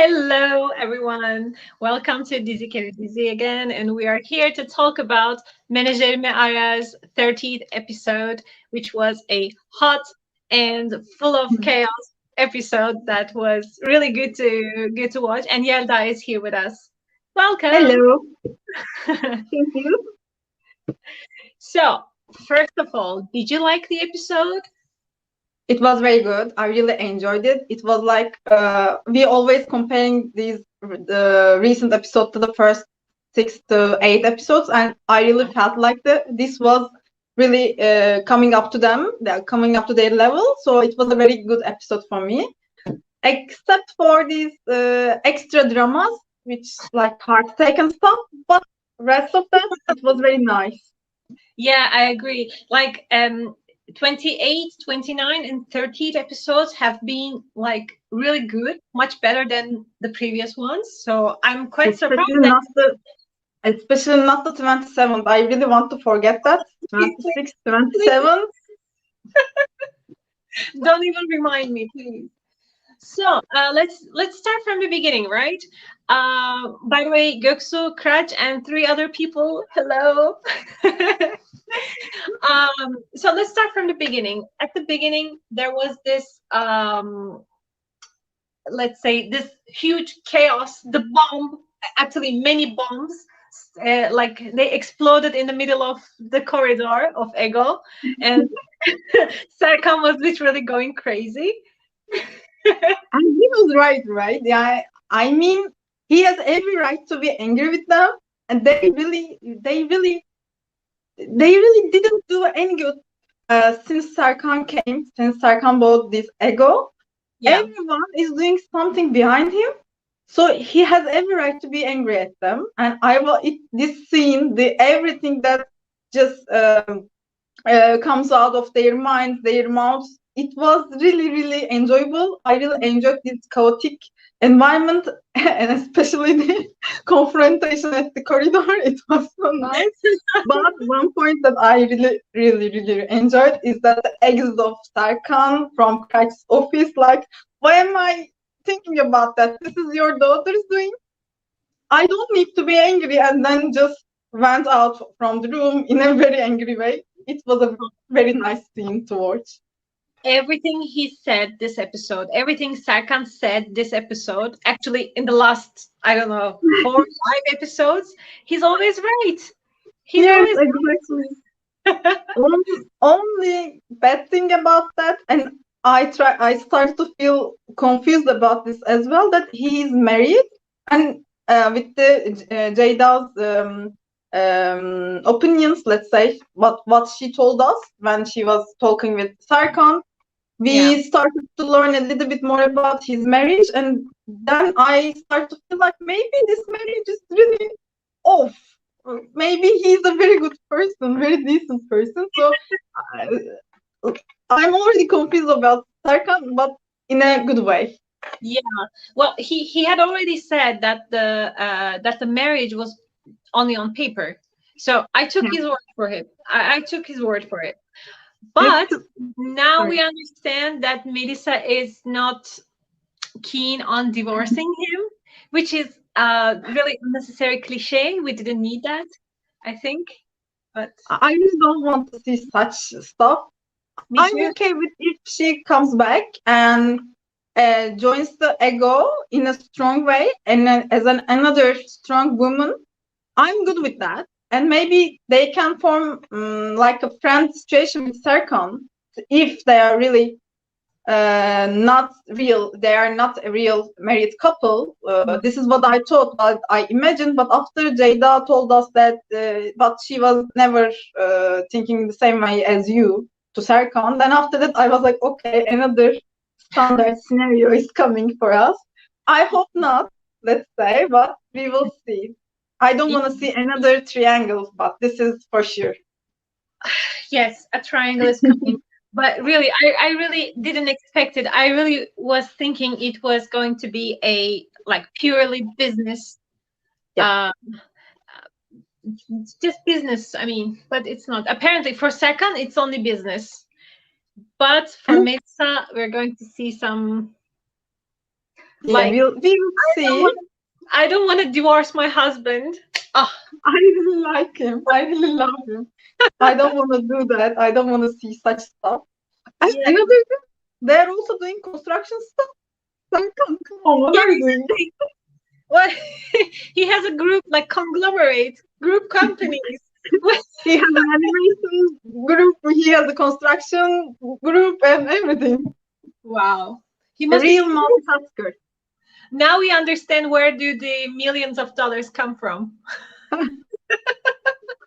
Hello, everyone. Welcome to Dizi kere Dizi again, and we are here to talk about Menajerimi Ara's 30th episode, which was a hot and full of chaos episode that was really good to watch. And Yelda is here with us. Welcome. Hello, thank you. So, first of all, did you like the episode? It was very good. I really enjoyed it. It was like we always comparing these the recent episode to the first 6 to 8 episodes, and I really felt like this was really coming up to them, coming up to their level. So it was a very good episode for me, except for these extra dramas, which like heartache and stuff. But rest of them, it was very nice. Yeah, I agree. Like 28, 29, and 30 episodes have been like really good, much better than the previous ones. So I'm quite surprised Especially that not especially not the 27th. I really want to forget that. 26, 27. don't even remind me, please. So let's start from the beginning, right? By the way, Göksu, Kıraç, and three other people, hello. So let's start from the beginning. At the beginning, there was this let's say this huge chaos, the bomb, actually many bombs, like they exploded in the middle of the corridor of Ego, and Serkan was literally going crazy. And he was right? Yeah, I mean, he has every right to be angry with them, and they really didn't do any good since Serkan bought this ego. Yeah. Everyone is doing something behind him, so he has every right to be angry at them. And this scene, the everything that just comes out of their minds, their mouths. It was really enjoyable. I really enjoyed this chaotic environment, and especially the confrontation at the corridor. It was so nice. But one point that I really enjoyed is that the exit of Serkan from Kıraç's office. Like, why am I thinking about that? This is your daughter's doing. I don't need to be angry, and then just went out from the room in a very angry way. It was a very nice scene to watch. Everything he said this episode, everything Serkan said this episode, actually in the last, I don't know, 4 or 5 episodes, he's always right. He's Yes, always exactly. Only bad thing about that, and I start to feel confused about this as well, that he is married, and with the Jada's opinions, let's say, what she told us when she was talking with Sarkan, yeah. we started to learn a little bit more about his marriage, and then I start to feel like maybe this marriage is really off. Maybe he's a very good person, very decent person. So I'm already confused about Tarkan, but in a good way. Yeah. Well, he had already said that the marriage was only on paper. So I took Yeah. his word for it. I took his word for it. You But too. now Sorry. we understand that Melissa is not keen on divorcing him, which is really unnecessary cliche. We didn't need that, I think. But I really don't want to see such stuff. me I'm too. okay with if she comes back and joins the ego in a strong way, and then as another strong woman. I'm good with that. And maybe they can form like a friend situation with Serkan if they are really not real. They are not a real married couple. This is what I thought, but I imagined. But after Jada told us that, but she was never thinking the same way as you to Serkan. Then after that, I was like, okay, another standard scenario is coming for us. I hope not, let's say, but we will see. I don't want to see another triangle, but this is for sure. Yes, a triangle is coming. But really, I really didn't expect it. I really was thinking it was going to be a like purely business, Yeah. uh, just business. I mean, but it's not. Apparently, for Serkan, it's only business. But for And Melissa, we're going to see some Yeah, Like, we will see. I don't want to divorce my husband. Ah, I really like him. I really love him. I don't want to do that. I don't want to see such stuff. And yeah, another thing, they're also doing construction stuff. Like, come on, what yeah, are you doing? exactly. Well, he has a group like conglomerate group companies. He has an animation group, he has a construction group, and everything. Wow, he A must be. real multitasker. Now we understand where do the millions of dollars come from.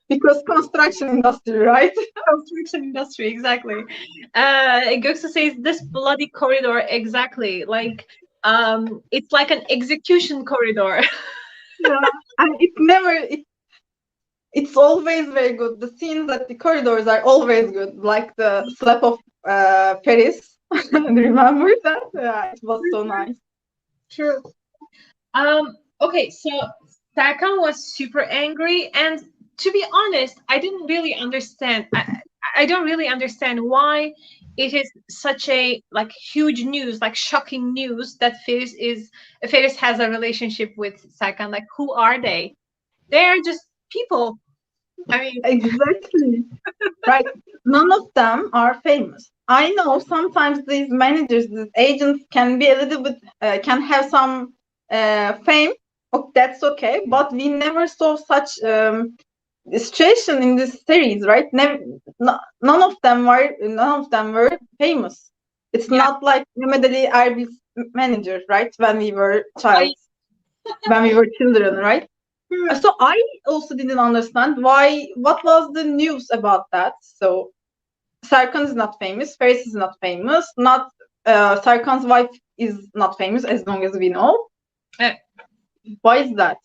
Because construction industry, right? Construction industry, exactly. Göksu says this bloody corridor, exactly. Like, it's like an execution corridor. Yeah. And it's always very good. The scenes at the corridors are always good. Like the slap of Paris. Remember that? Yeah, it was so nice. True. Okay, so Serkan was super angry, and to be honest, I didn't really understand. I don't really understand why it is such a like huge news, like shocking news that Feris has a relationship with Serkan. Like, who are they? They are just people. I mean, Exactly. Right. None of them are famous. I know sometimes these managers, these agents can be a little bit, can have some fame. Oh, that's okay. But we never saw such situation in this series, right? Never, none of them were famous. It's yeah, not like Mehmet Ali Erbil's manager, right? I When we were children, right? So I also didn't understand what was the news about that. So Serkan is not famous, Faris is not famous, not Serkan's wife is not famous as long as we know. uh, Why is that?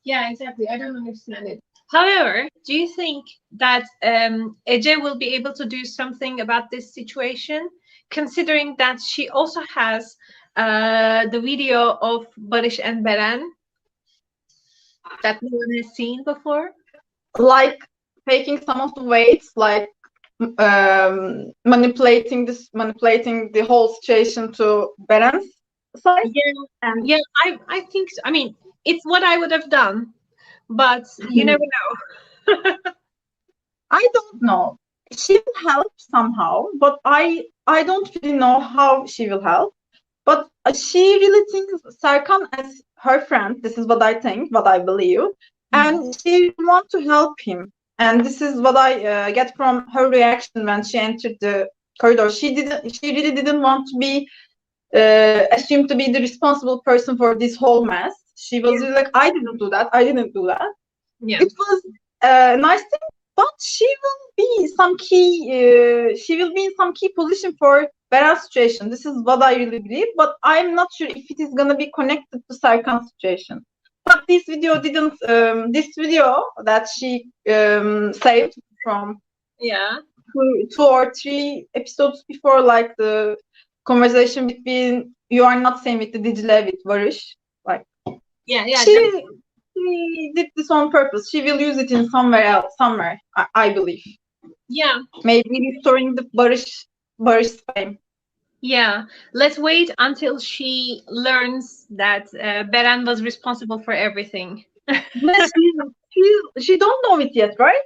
yeah, exactly. I don't understand it. However, do you think that Ece will be able to do something about this situation, considering that she also has the video of Barış and Beren that no one has seen before? Like taking some of the weights, like manipulating the whole situation to Beren's side, Yeah, and yeah, I think so. I mean, it's what I would have done, but you never know. I don't know. She will help somehow, but I don't really know how she will help. But she really thinks Serkan as her friend. This is what I think, what I believe, and she want to help him. And this is what I get from her reaction when she entered the corridor. She really didn't want to be assumed to be the responsible person for this whole mess. She was really like, I didn't do that. I didn't do that. Yeah, It was a nice thing, but she will be in some key position for Berat's situation. This is what I really believe, but I'm not sure if it is gonna be connected to Serkan's situation. But this video that she saved from yeah, two or three episodes before, like the conversation between you are not saying with the Dicle with Barış, like yeah. she did this on purpose. She will use it in somewhere else, somewhere. I believe. Yeah, Maybe restoring the Barış fame. yeah. Let's wait until she learns that Beren was responsible for everything. Yes, she don't know it yet, right?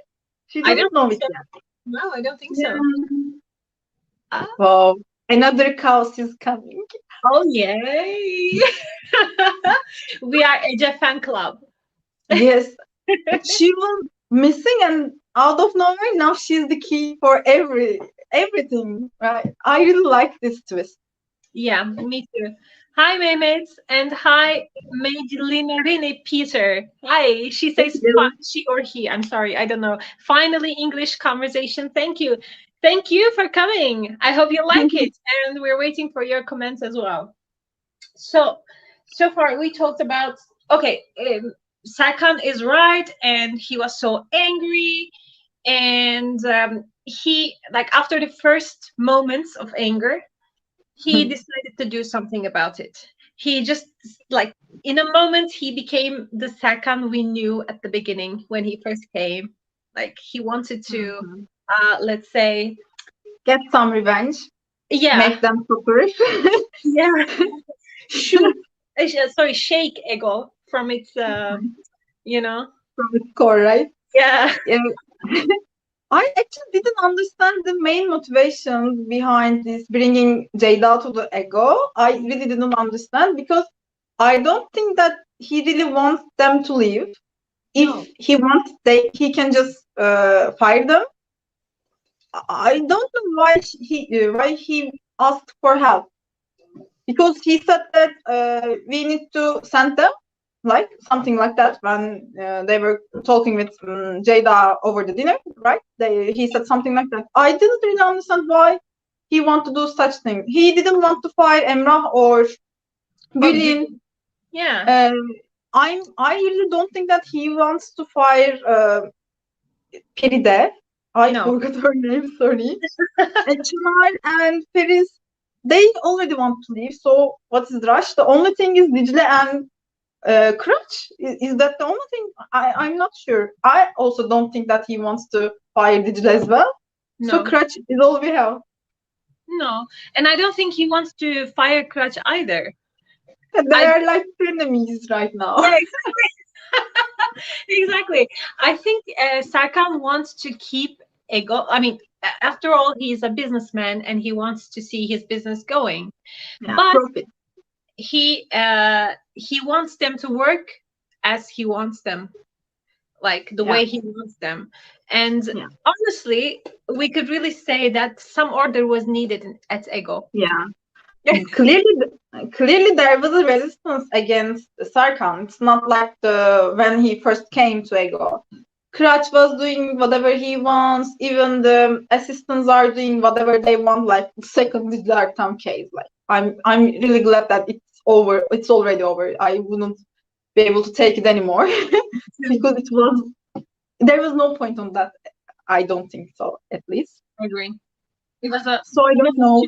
She I don't doesn't know think it so. yet. No, I don't think Yeah. so. Ah, Wow, another chaos is coming. oh, yay! We are Ece fan club. Yes, she was missing and out of nowhere. Now she's the key for everything. Right? I really like this twist. Yeah, me too. Hi, Mehmet, and hi, Menajerimi Peter. Hi, she says she or he. I'm sorry, I don't know. Finally, English conversation. Thank you. Thank you for coming. I hope you like it, and we're waiting for your comments as well. So far we talked about okay. Serkan is right, and he was so angry, and he like after the first moments of anger, he decided to do something about it. He just like in a moment he became the Serkan we knew at the beginning when he first came. Like he wanted to, Mhm. let's say, Get some revenge. yeah, Make them suffer. yeah. shoot, sorry, shake ego from its, you know, from its core, right? yeah. Yeah. I actually didn't understand the main motivation behind this bringing Jada to the ego. I really didn't understand because I don't think that he really wants them to leave. No. If he wants, he can just fire them. I don't know why he asked for help, because he said that we need to send them, like something like that, when they were talking with Jada over the dinner, right? He said something like that. I didn't really understand why he want to do such thing. He didn't want to fire Emrah or Gülin. Yeah. I really don't think that he wants to fire Feride. I No. forgot her name, sorry. And Çınar and Feris, they already want to leave. So what is the rush? The only thing is Dicle and Kıraç. Is that the only thing? I'm not sure. I also don't think that he wants to fire Dicle as well. So No. Kıraç is all we have. No. And I don't think he wants to fire Kıraç either. They are like enemies right now. Yeah, exactly. Exactly. I think Serkan wants to keep ego. I mean, after all, he's a businessman and he wants to see his business going. Yeah, But profit. he wants them to work as he wants them, like the way he wants them. And honestly, we could really say that some order was needed at ego. Yeah. Clearly there was a resistance against Serkan. It's not like when he first came to Ego. Kıraç was doing whatever he wants. Even the assistants are doing whatever they want. Like the second Dizilertam case. Like I'm really glad that it's over. It's already over. I wouldn't be able to take it anymore because there was no point on that. I don't think so. At least I agree. It was so I don't know.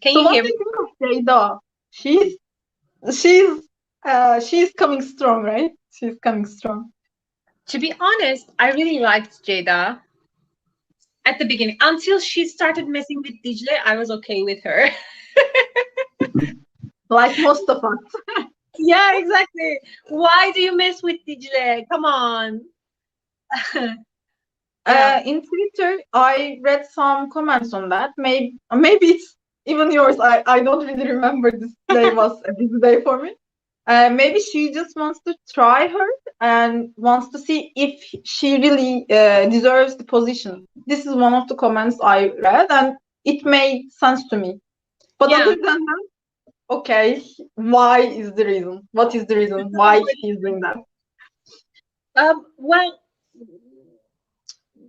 Can So you what hear do me? you think of Jada? She's coming strong, right? She's coming strong. To be honest, I really liked Jada at the beginning. Until she started messing with Dicle, I was okay with her. Like most of us. Yeah, exactly. Why do you mess with Dicle? Come on. Yeah. In Twitter, I read some comments on that. Maybe it's even yours. I don't really remember. This day was a busy day for me. Maybe she just wants to try her and wants to see if she really deserves the position. This is one of the comments I read, and it made sense to me. But Yeah. other than that, okay, why is the reason? What is the reason why he's doing that? Well,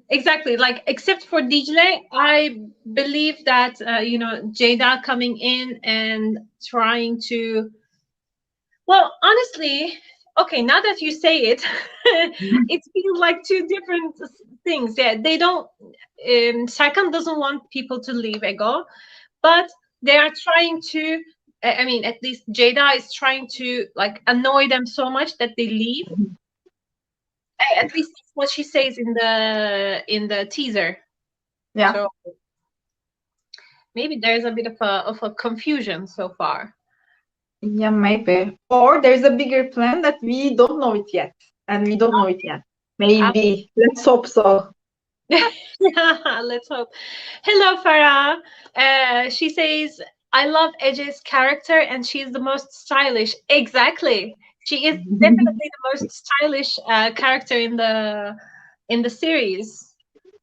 exactly. Like, except for Dicle, I believe that Jada coming in and trying to. Well, honestly, okay. Now that you say it, it feels like two different things. Yeah, they don't. Serkan doesn't want people to leave Ego, but they are trying to. I mean, at least Jada is trying to like annoy them so much that they leave. At least that's what she says in the teaser. Yeah. So maybe there's a bit of a confusion so far. Yeah, maybe. Or there's a bigger plan that we don't know it yet. And we don't know it yet. Maybe. Let's hope so. Yeah, let's hope. Hello, Farah. She says, I love Ece's character and she's the most stylish. Exactly. She is definitely the most stylish character in the series.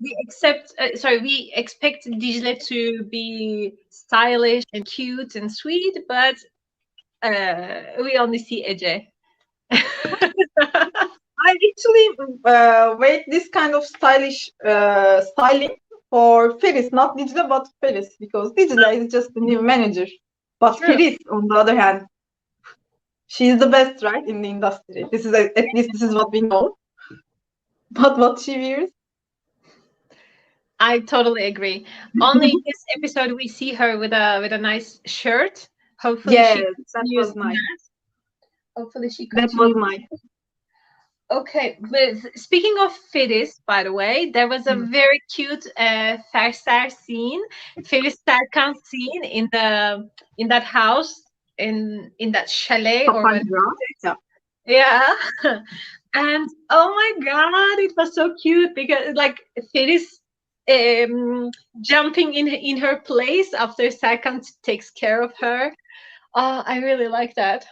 We expect Dicle to be stylish and cute and sweet, but we only see Ece. I actually wait this kind of stylish styling for Feris, not Dicle, but Feris, because Dicle is just a new manager. But True. Feris, on the other hand, she's the best, right, in the industry. At least this is what we know. But what she wears, I totally agree. Only in this episode we see her with a nice shirt. Hopefully yes, she that continues was nice. that. Hopefully she That continues. was nice. Okay, but speaking of Filiz, by the way, there was a Hmm. very cute Ferser scene, Filiz Serkan scene in that house in that chalet or what? Papandra. Yeah. Yeah. And oh my God, it was so cute because like Filiz um jumping in her place after Serkan takes care of her. I really like that.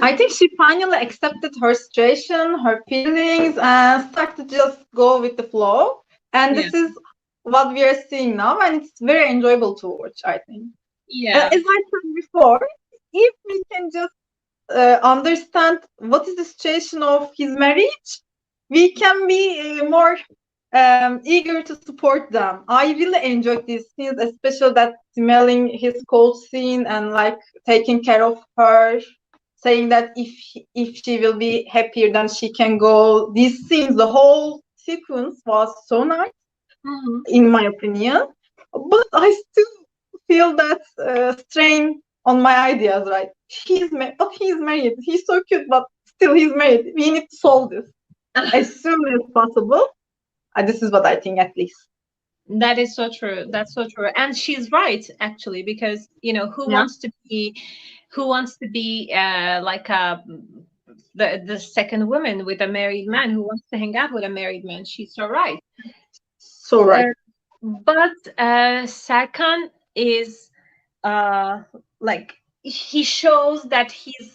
I think she finally accepted her situation, her feelings, and started to just go with the flow. And Yeah. this is what we are seeing now, and it's very enjoyable to watch, I think. And Yeah. as I said before, if we can just understand what is the situation of his marriage, we can be more eager to support them. I really enjoyed these scenes, especially that smelling his cold scene and like taking care of her, saying that if she will be happier, then she can go. These scenes, the whole sequence was so nice, Mhm. in my opinion. But I still feel that strain on my ideas. Right? But he's married. He's so cute, but still he's married. We need to solve this as soon as possible. This is what I think, at least. That is so true. That's so true. And she's right, actually, because Yeah. who wants to be like the second woman with a married man who wants to hang out with a married man. She's so right. So right. Uh, but Serkan is uh like he shows that he's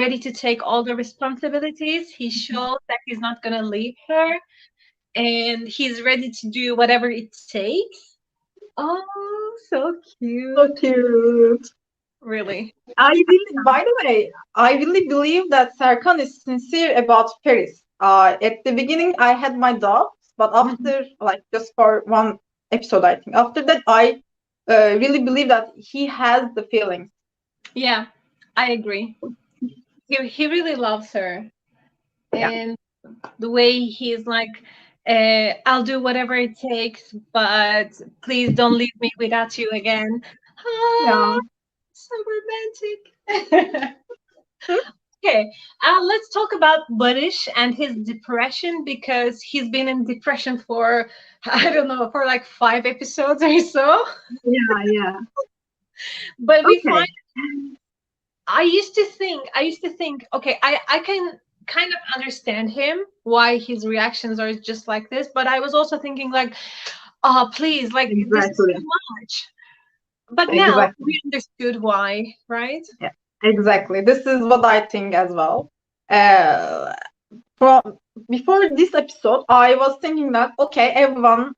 ready to take all the responsibilities. He shows that he's not gonna leave her, and he's ready to do whatever it takes. Oh, so So cute. cute. Really. By the way, I really believe that Serkan is sincere about Paris. At the beginning, I had my doubts, but Mhm. after, like, just for one episode, I think, after that, I really believe that he has the feelings. Yeah, I agree. He really loves her. Yeah. And the way he's like, I'll do whatever it takes, but please don't leave me without you again. Yeah. Ah, so romantic. Okay, let's talk about Barish and his depression because he's been in depression for, I don't know, for like 5 episodes or so. Yeah, yeah. But we find, Okay. I used to think, okay, I can kind of understand him, why his reactions are just like this. But I was also thinking, like, oh, please, like, this is Exactly. too much. But now Exactly. we understood why, right? Yeah. Exactly. This is what I think as well. Uh, from before this episode, I was thinking that okay, everyone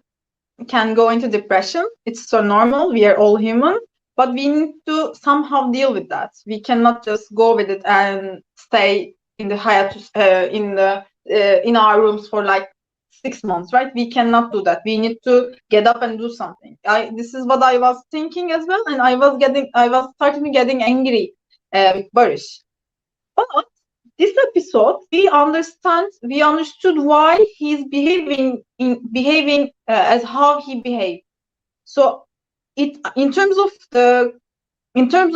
can go into depression. It's so normal. We are all human, but we need to somehow deal with that. We cannot just go with it and stay in the in our rooms for like 6 months, right? We cannot do that. We need to get up and do something. This is what I was thinking as well, and I was starting getting angry with Barish. But this episode, we understood why he's behaving as how he behaved. So it in terms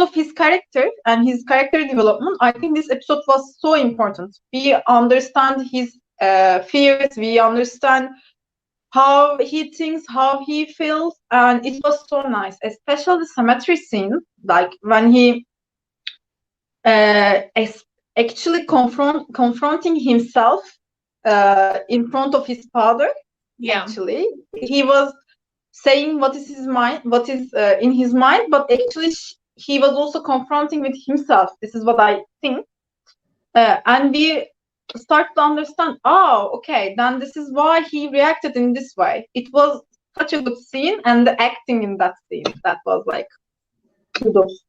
of his character and his character development, I think this episode was so important. We understand his fears, we understand how he thinks, how he feels, and it was so nice, especially the cemetery scene, like when he uh, actually confronting himself in front of his father. Yeah. Actually, he was saying what is his mind, what is in his mind, but actually he was also confronting with himself. This is what I think, and we start to understand. Oh, okay, then this is why he reacted in this way. It was such a good scene, and the acting in that scene, that was like kudos.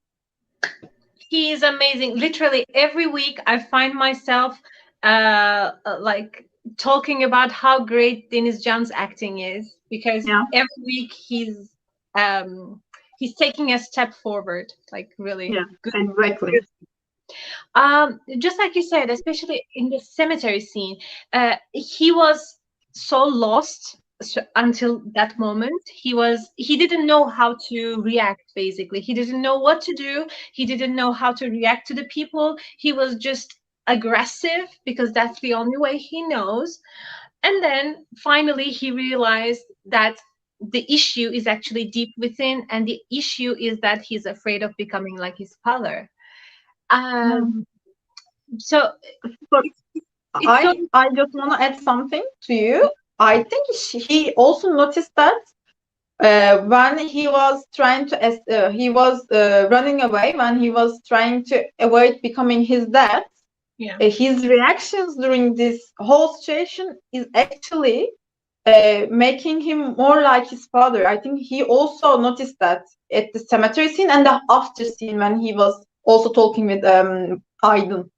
He is amazing. Literally every week I find myself like talking about how great Deniz Can's acting is because Yeah, every week he's taking a step forward. Like really yeah, good. exactly. Good. Just like you said, especially in the cemetery scene, he was so lost until that moment. He didn't know how to react. Basically, he didn't know what to do. He didn't know how to react to the people. He was just aggressive because that's the only way he knows. And then finally he realized that the issue is actually deep within, and the issue is that he's afraid of becoming like his father. Yeah. um so But it's it's so I just want to add something to you. I think he also noticed that when he was trying to he was running away, when he was trying to avoid becoming his dad, yeah, his reactions during this whole situation is actually making him more like his father. I think he also noticed that at the cemetery scene and the after scene when he was also talking with Aydın.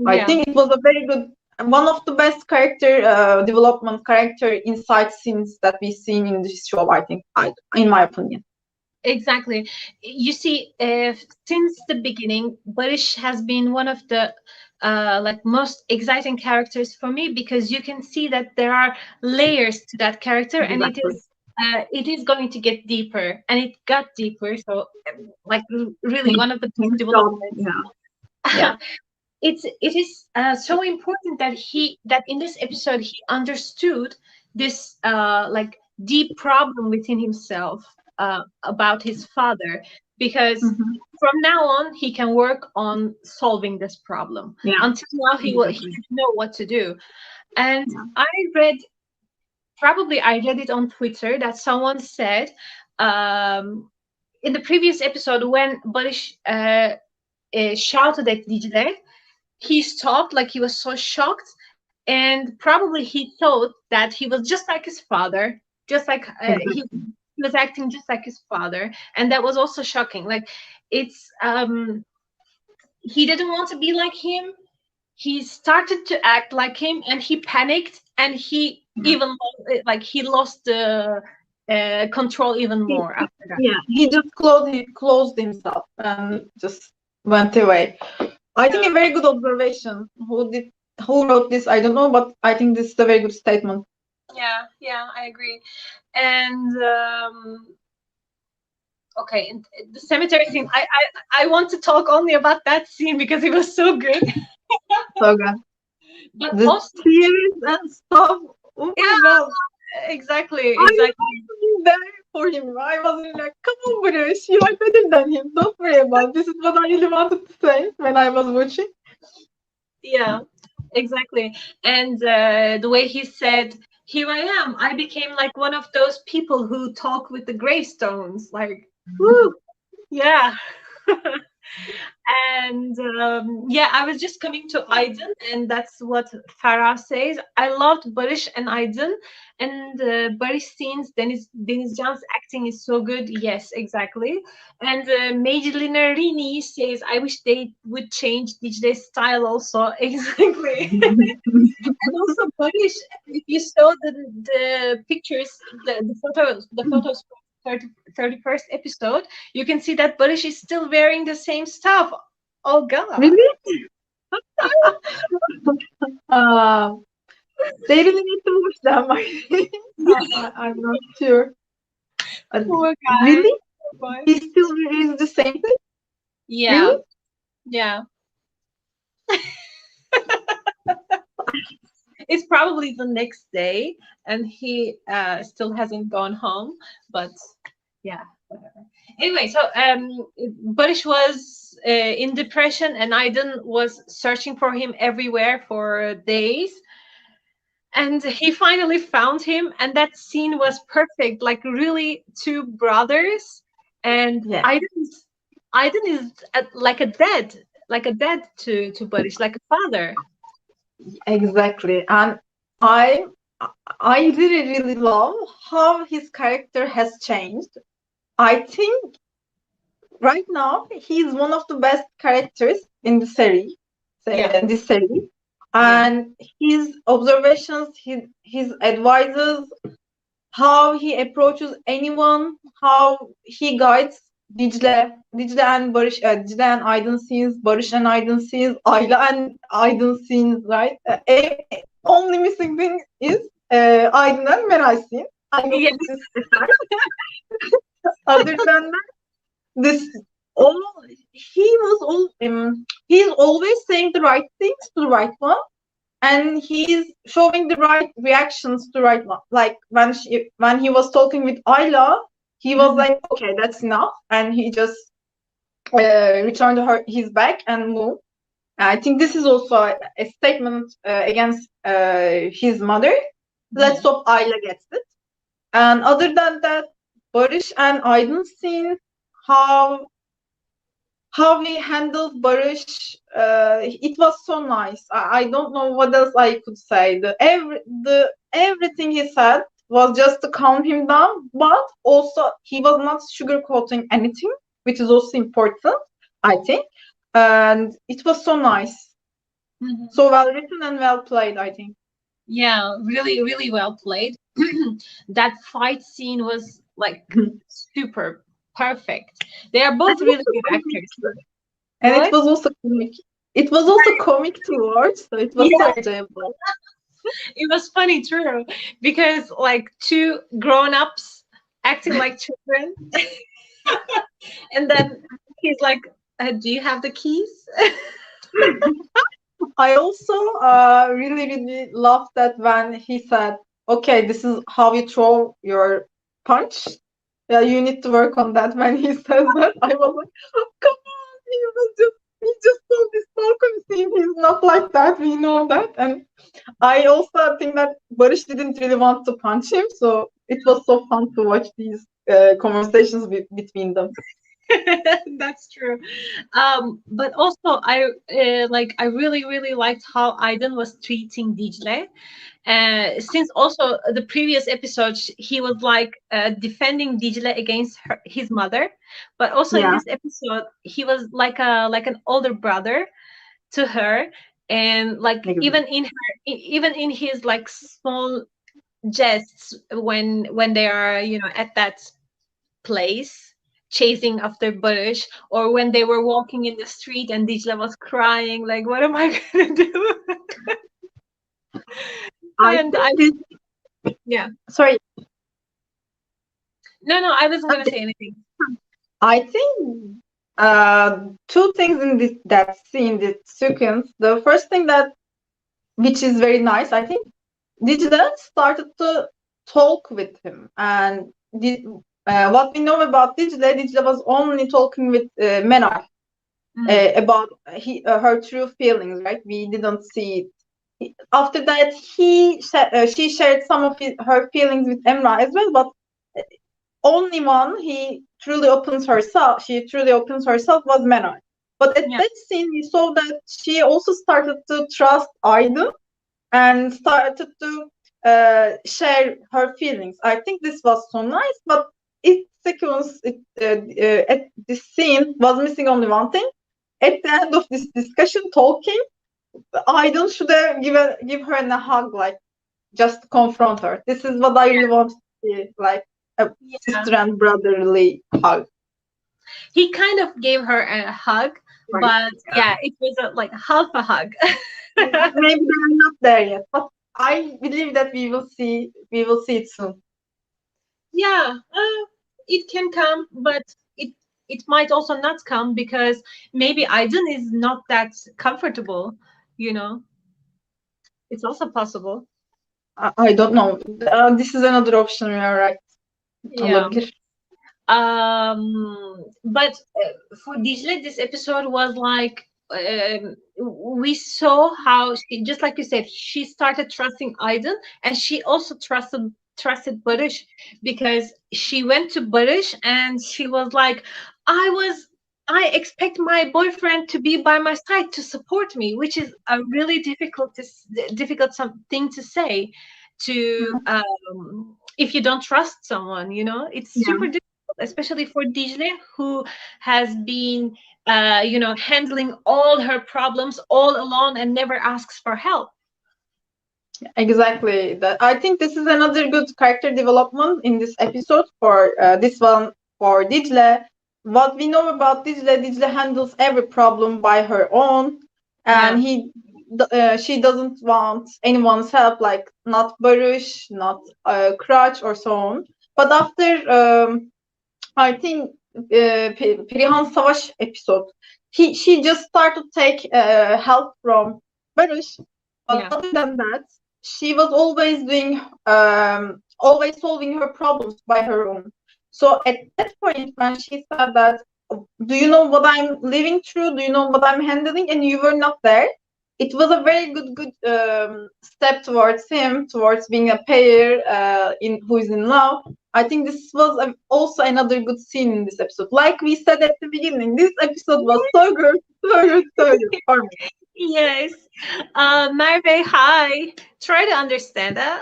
I yeah. think it was a very good, one of the best character development, character insight scenes that we've seen in this show. I think, in my opinion. Exactly. You see, since the beginning, Barış has been one of the like most exciting characters for me, because you can see that there are layers to that character, and Exactly. it is going to get deeper, and it got deeper. So, like, really, one of the best Thank God. developments. Yeah. Yeah. It is so important that in this episode he understood this like deep problem within himself about his father, because Mm-hmm. from now on he can work on solving this problem. Yeah. Until now he Exactly. didn't know what to do. And Yeah. I read, probably I read it on Twitter, that someone said, um, in the previous episode when Barış shouted at Dicle, he stopped, like he was so shocked, and probably he thought that he was just like his father, just like Exactly. he was acting just like his father, and that was also shocking. Like, it's he didn't want to be like him. He started to act like him, and he panicked, and he Yeah. even like he lost the control even He, more after that. yeah. He just closed himself and just went away. I think Yeah, a very good observation. Who wrote this? I don't know, but I think this is a very good statement. yeah, I agree. And okay, and the cemetery scene. I want to talk only about that scene because it was so good. So good. But The also, tears and stuff. Oh my yeah, god. exactly, I exactly. was in there for him. I was really like, come on, British, you are better than him. Don't worry about it. This is what I really wanted to say when I was watching. Yeah, exactly. And the way he said, "Here I am. I became like one of those people who talk with the gravestones." Like, whoo, yeah. And yeah, I was just coming to Aydın, and that's what Farah says. I loved Barış and Aydın, and Barış scenes. Denizcan's acting is so good. Yes, exactly. And Menajerimi says, I wish they would change Dicle's style also. Exactly. And also Barış, if you saw the pictures, the photos from 31st episode, you can see that Barış is still wearing the same stuff. Oh God. Really? Uh, they really need to watch them. I'm not sure. Poor guy. Really? Poor boy. He still is the same thing? Yeah, Really? yeah. It's probably the next day, and he still hasn't gone home. But yeah, whatever. Anyway, so Barış was in depression, and Aydın was searching for him everywhere for days. And he finally found him, and that scene was perfect. Like, really, two brothers, and Yeah, Aydın is like a dad to Barış, like a father. exactly. And I I really, really love how his character has changed. I think right now he's one of the best characters in the series, Yeah, this series. yeah. And his observations, his advices, how he approaches anyone, how he guides Dicle and Dicle and Aydın scenes, Barış and Aydın scenes, Ayla and Aydın scenes, right? Only missing thing is Aydın and Meral scene. I will Yeah, put this aside. Other than that, this. all he's always saying the right things to the right one, and he's showing the right reactions to the right one. Like when he was talking with Ayla, he was like, okay, that's enough, and he just returned his back and moved. I think this is also a statement against his mother. Let's hope Ayla gets it. And other than that, Barış and Aydın scene, how he handled Barış, it was so nice. I don't know what else I could say. The everything he said was just to calm him down, but also he was not sugarcoating anything, which is also important, I think. And it was so nice, so well written and well played, I think. Yeah, really, really well played. That fight scene was like super perfect. They are And both it really was good comic. actors. And it What? was also comic. It was also comic to watch, so it was so Yeah, enjoyable. it was funny, true, because like two grown-ups acting like children, and then he's like, "Do you have the keys?" I also really, really loved that when he said, "Okay, this is how you throw your punch. Yeah, you need to work on that." When he says that, I was like, oh, "Come on, he just saw this balcony scene. He's not like that. We know that." And I also think that Barış didn't really want to punch him, so it was so fun to watch these conversations between them. That's true. But also, I really, really liked how Aydın was treating Dicle. Since also the previous episode, he was like defending Dicle against his mother, but also in Yeah, this episode, he was like an older brother to her, and like exactly. even in his like small jests when they are at that place chasing after Barış, or when they were walking in the street and Dicle was crying like, what am I gonna do? I And think I this. yeah, Sorry, no, I wasn't gonna say anything. I think two things in that scene, this sequence. The first thing that, which is very nice, I think, Dicle started to talk with him, and what we know about Dicle was only talking with Meral about her true feelings, right? We didn't see it. After that, she shared some of her feelings with Emrah as well, but only one she truly opens herself was Meral. But at Yeah, that scene, we saw that she also started to trust Aydın and started to share her feelings. I think this was so nice, but at this scene was missing only one thing. At the end of this discussion, talking, Aydın should have give her a hug, like just confront her. This is what I really want to see, like a yeah. sister and brotherly hug. He kind of gave her a hug, Right. but yeah, it was like half a hug. Maybe they're not there yet, but I believe that we will see it soon. Yeah, it can come, but it might also not come because maybe Aydın is not that comfortable. You know, it's also possible. I don't know. This is another option. You are right. Yeah. Olabilir. But for Dicle, this episode was like we saw how she, just like you said, she started trusting Aydın, and she also trusted Barış, because she went to Barış and she was like, I expect my boyfriend to be by my side to support me, which is a really difficult thing to say to if you don't trust someone. It's super Yeah, difficult, especially for Dicle, who has been handling all her problems all alone and never asks for help. exactly. I think this is another good character development in this episode for this one for Dicle. What we know about Dicle handles every problem by her own, Yeah. and she doesn't want anyone's help, like not Barış, not Kıraç, or so on. But after I think Perihan Savaş episode. She just started to take help from Barış. But Yeah. other than that, she was always doing, always solving her problems by her own. So at that point, when she said that, "Do you know what I'm living through? Do you know what I'm handling?" and you were not there, it was a very good step towards him, towards being a pair in who is in love. I think this was also another good scene in this episode. Like we said at the beginning, this episode was so good, so good, so good for me. Yes. Merve, hi. Try to understand that.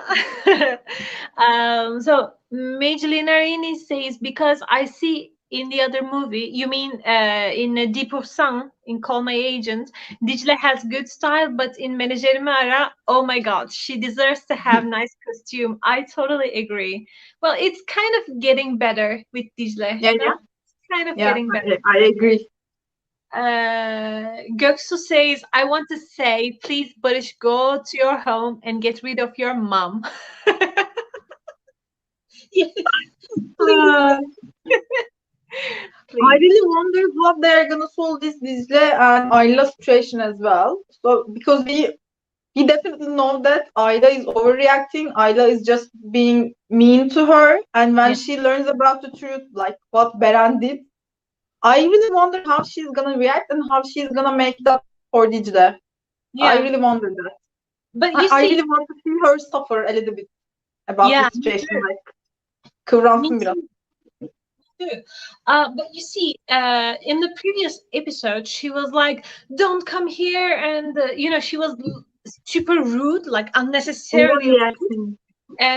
So Menajerimi says, because I see in the other movie, you mean in Deep of Sun, in Call My Agent, Dicle has good style, but in Menajerimi Ara, oh my God, she deserves to have nice costume. I totally agree. Well, it's kind of getting better with Dicle, Yeah, no? Kind of yeah, getting better. I agree. Göksu says, I want to say, please, Barış, go to your home and get rid of your mom. Yes, please, Uh, I please. really wonder how they're gonna solve this Dicle and Ayla situation as well. So because we definitely know that Ayla is overreacting. Ayla is just being mean to her, and when Yeah, she learns about the truth, like what Beren did, I really wonder how she's gonna react and how she's gonna make it up for Dicle. I yeah. really wonder that. But you I see, really want to see her suffer a little bit about yeah, this me situation. too. Like Me kıvransın biraz. too. Too. But you see, in the previous episode, she was like, "Don't come here," and she was super rude, like unnecessarily Overreacting.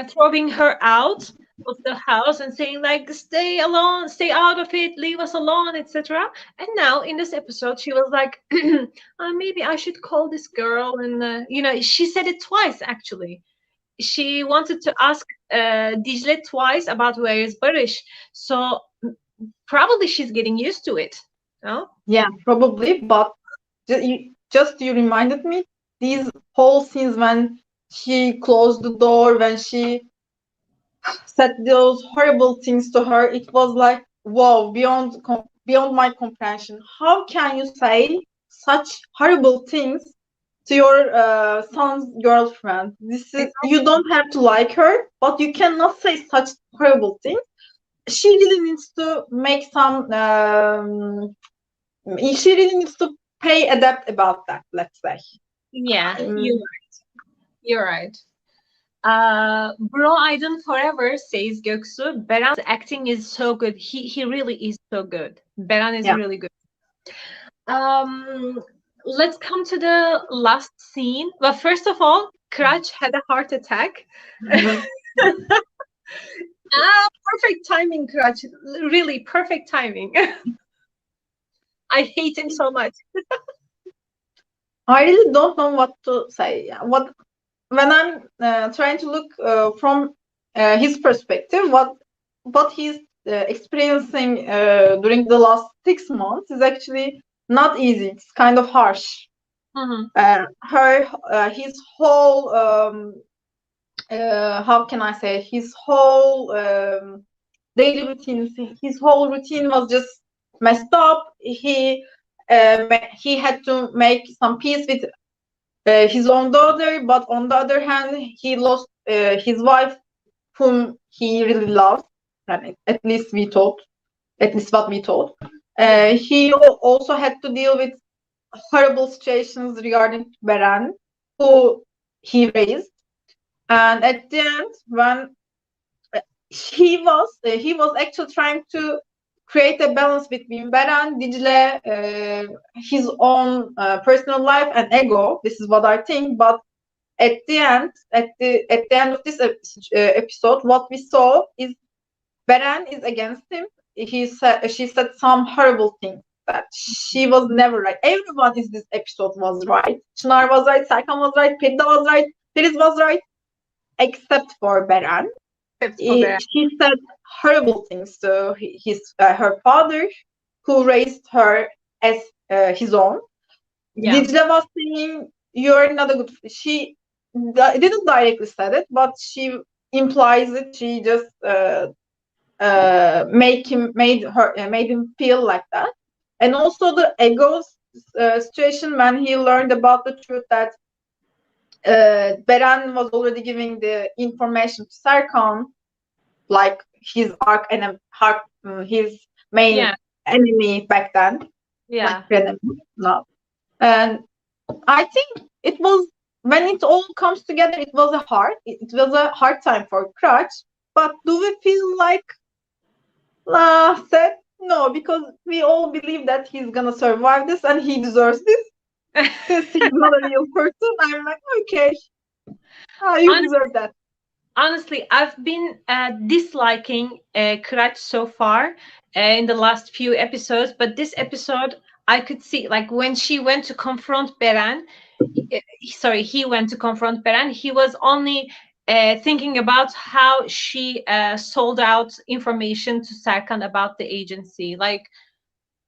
throwing her out of the house and saying like, stay alone, stay out of it, leave us alone, etc. And now in this episode she was like, maybe I should call this girl, and she said it twice actually. She wanted to ask Dicle twice about where is Barış. So probably she's getting used to it, no? Yeah, probably. But you reminded me these whole scenes when she closed the door, when she said those horrible things to her. It was like, wow, beyond my comprehension. How can you say such horrible things to your son's girlfriend? This is, you don't have to like her, but you cannot say such horrible things. She really needs to make some. She really needs to pay adapt about that. Let's say. Yeah, Um, you're right. Bro Aydın forever, says Göksu. Beran's acting is so good. He really is so good. Beran is yeah. really good. Um, let's come to the last scene. Well, first of all, Kıraç had a heart attack. Perfect timing, Kıraç. Really perfect timing. I hate him so much. I really don't know what to say. What when I'm trying to look from his perspective, what he's experiencing during the last 6 months is actually not easy. It's kind of harsh. Mhm. His whole how can I say, his whole daily routine, his whole routine was just messed up. He had to make some peace with his own daughter, but on the other hand, he lost his wife, whom he really loved. And at least we thought, at least what we thought. He also had to deal with horrible situations regarding Beren, who he raised. And at the end, when he was actually trying to create a balance between Beren, Dicle, his own personal life and ego. This is what I think. But at the end of this episode, what we saw is Beren is against him. She said some horrible things that she was never right. Everyone in this episode was right. Çınar was right, Serkan was right, Perida was right, Feriz was right, except for Beren. Except for Beran. She said horrible things to her father, who raised her as his own. Yeah. Dicle was saying, "You're not a good." She didn't directly said it, but she implies it. She just made him feel like that. And also the ego situation when he learned about the truth that Beren was already giving the information to Serkan, like his his main Yeah. enemy back then, like Yeah. enemy now. And I think it was, when it all comes together, it was a hard time for Kıraç. But do we feel like sad? No, because we all believe that he's gonna survive this and he deserves this. Since he's not a real person, I'm like, okay, you deserve that. Honestly, I've been disliking Kıraç so far in the last few episodes, but this episode I could see, like when she went to confront Beren, he went to confront Beren, he was only thinking about how she sold out information to Serkan about the agency. Like,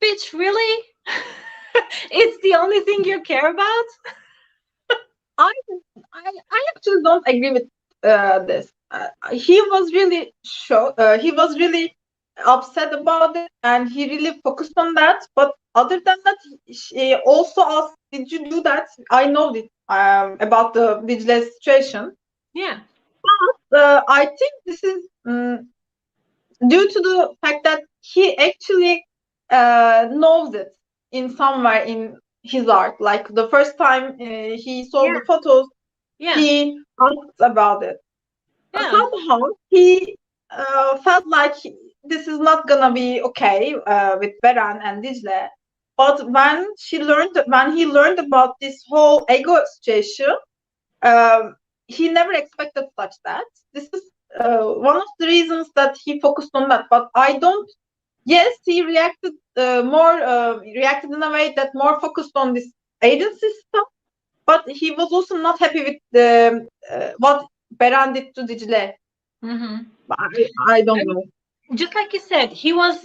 bitch, really? It's the only thing you care about? I I actually don't agree with this. He was really he was really upset about it, and he really focused on that. But other than that, she also asked, "Did you do that?" I know it about the Dicle situation. Yeah. I think this is due to the fact that he actually knows it in somewhere in his art. Like the first time he saw Yeah. the photos, Yeah. he asked about it. Yeah. Somehow he felt like this is not gonna be okay with Beren and Dicle. But when he learned about this whole ego situation, he never expected such that. This is one of the reasons that he focused on that. But I don't. Yes, he reacted in a way that more focused on this agency stuff. But he was also not happy with the what Beren did to Dicle. Mm-hmm. I don't know. Just like you said, he was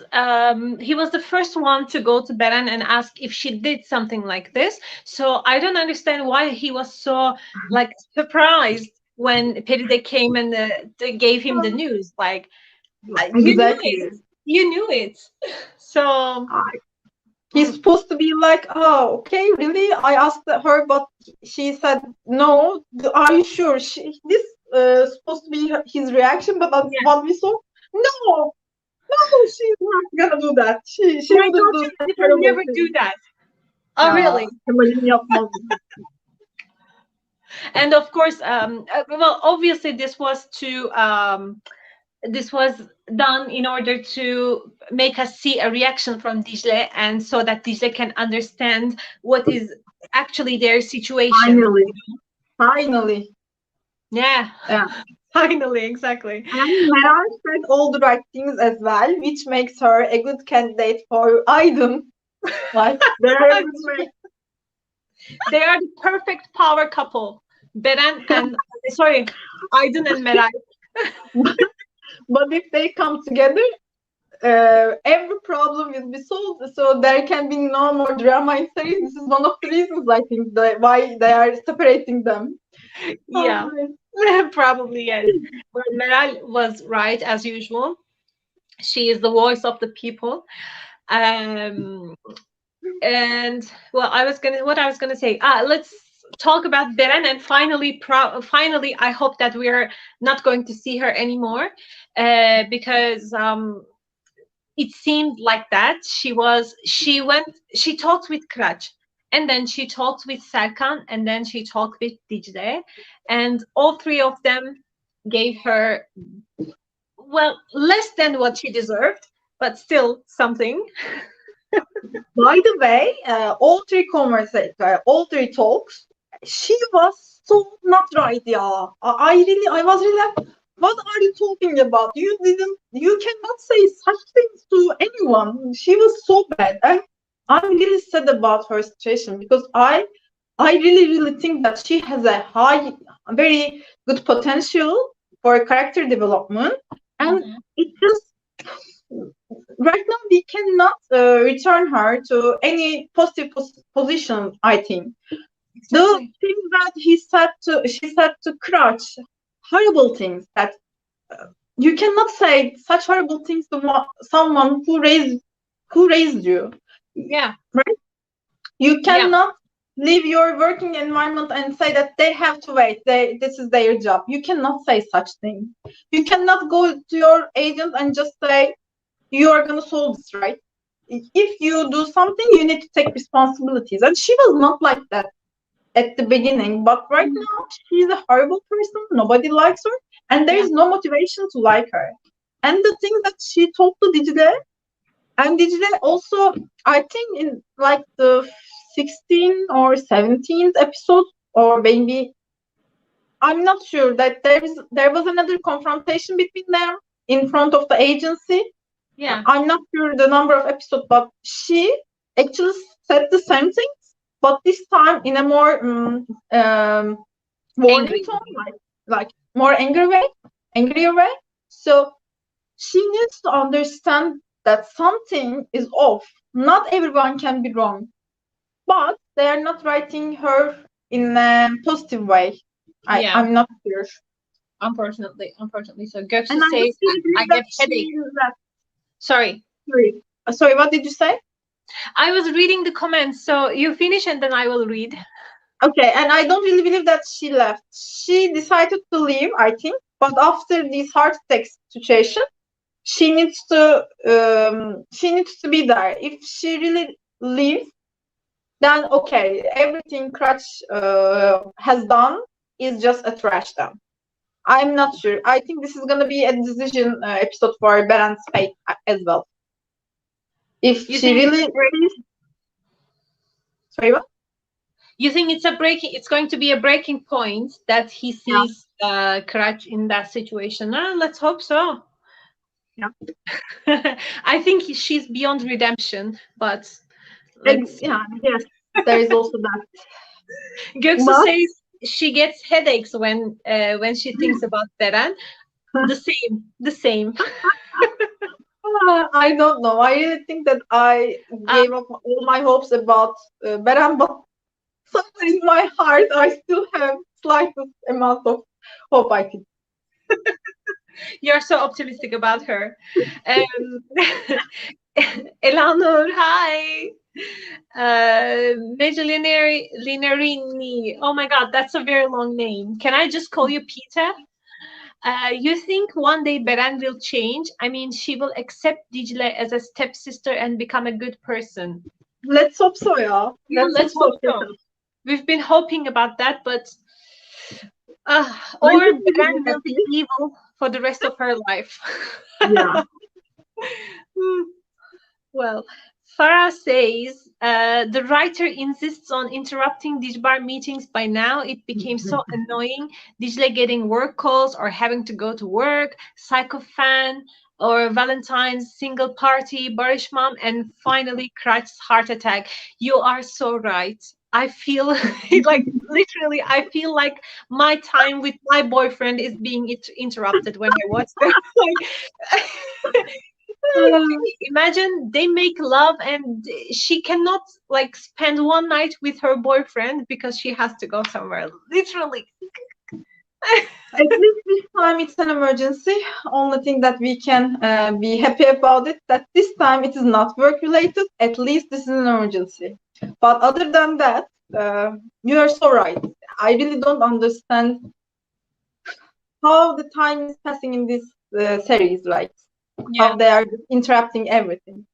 the first one to go to Beren and ask if she did something like this. So I don't understand why he was so like surprised when Peride came and they gave him the news. Like, you knew it, Exactly. you knew it. So He's supposed to be like, oh, okay, really? I asked her, but she said no. Are you sure? This supposed to be his reaction, but that's yeah, what we saw. No, no, she's not gonna do that. She my wouldn't do such daughter will terrible never do thing. that. Oh, really? Kemal'in yapmaz. And of course, well, obviously, this was done in order to make us see a reaction from Dicle, and so that Dicle can understand what is actually their situation. Finally, finally. Yeah, Yeah. finally, exactly. And Meral said all the right things as well, which makes her a good candidate for Aydın. Like, they're a good match. They are the perfect power couple. Beren and sorry, Aydın and Meral. But if they come together, every problem will be solved. So there can be no more drama in series. This is one of the reasons I think why they are separating them. Yeah, probably yes. But Meral was right as usual. She is the voice of the people. Um, and well, what I was gonna say. Let's talk about Beren, and finally, I hope that we're not going to see her anymore, because it seemed like that she talked with Kıraç, and then she talked with Serkan, and then she talked with Dicle, and all three of them gave her, well, less than what she deserved, but still something. By the way, all three talks, she was so not right, yeah. I was really like, what are you talking about? You cannot say such things to anyone. She was so bad, and I'm really sad about her situation because I really think that she has very good potential for character development, and Mhm. it just right now we cannot return her to any positive position. I think the Exactly. things that she said to Kıraç, horrible things that you cannot say such horrible things to someone who raised you. Yeah. Right? You Yeah. cannot leave your working environment and say that they have to wait. This is their job. You cannot say such things. You cannot go to your agent and just say you are going to solve this, right? If you do something, you need to take responsibilities. And she was not like that at the beginning, but right now she's a horrible person. Nobody likes her, and there is no motivation to like her. And the thing that she told to Dicle, and Dicle also, I think in like the 16th or 17th episode, or maybe I'm not sure, that there was another confrontation between them in front of the agency. Yeah. I'm not sure the number of episodes, but she actually said the same thing, but this time in a more warning tone, like more angrier way. So she needs to understand that something is off. Not everyone can be wrong, but they are not writing her in a positive way. I'm not sure. Unfortunately. So Göksu And I says, just really I believe get that headache. that. Sorry. Sorry, what did you say? I was reading the comments, so you finish and then I will read. Okay, and I don't really believe that she left. She decided to leave, I think, but after this heart attack situation, she needs to be there. If she really leaves, then okay, everything Kıraç has done is just a trash dump. I'm not sure. I think this is gonna be a decision episode for Beren's fate as well. If You she think really, sorry, what? You think it's going to be a breaking point that he sees Kıraç in that situation? Let's hope so. Yeah. I think she's beyond redemption, but Yes, there is also that. Göksu says she gets headaches when she thinks about Beren. The same. I don't know. I really think that I gave up all my hopes about Beren, but somewhere in my heart, I still have slightest amount of hope, I think. You're so optimistic about her. Elanur, hi. Menajerimi. Oh my god, that's a very long name. Can I just call you Peter? You think one day Beren will change? I mean, she will accept Dicle as a stepsister and become a good person. Let's hope so, yeah. Let's hope so. We've been hoping about that, but or Beren will be evil for the rest of her life. Yeah. Well, Farah says the writer insists on interrupting Dijbar meetings. By now, it became so annoying. Dicle getting work calls or having to go to work, Psycho fan or Valentine's single party, Barish mom, and finally Kıraç's heart attack. You are so right. I feel like literally, I feel like my time with my boyfriend is being interrupted when I watch them. Imagine they make love and she cannot like spend one night with her boyfriend because she has to go somewhere. Literally. At least this time it's an emergency. Only thing that we can be happy about it, that this time it is not work related. At least this is an emergency. But other than that, you are so right. I really don't understand how the time is passing in this series, right? How they are interrupting everything.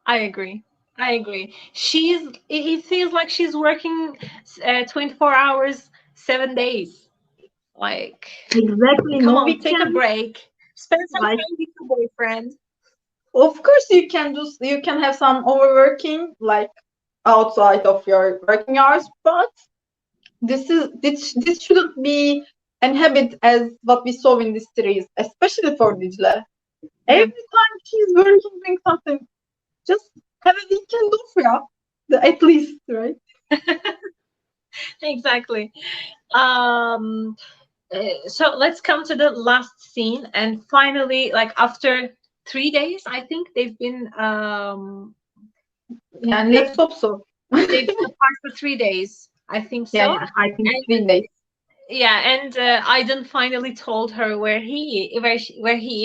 I agree. It feels like she's working 24 hours, 7 days. Like, exactly. Come no on, weekend. Take a break. Spend some time with your boyfriend. Of course, you can have some overworking, like outside of your working hours, but this shouldn't be an habit as what we saw in this series, especially for Dicle. Every time she's working, doing something, just have a weekend off, at least, right? Exactly. So let's come to the last scene, and finally, like after 3 days, I think they've been and let's hope so. They've been apart for 3 days. I think so. Yeah, I think 3 days. Yeah, and Aydın finally told her where he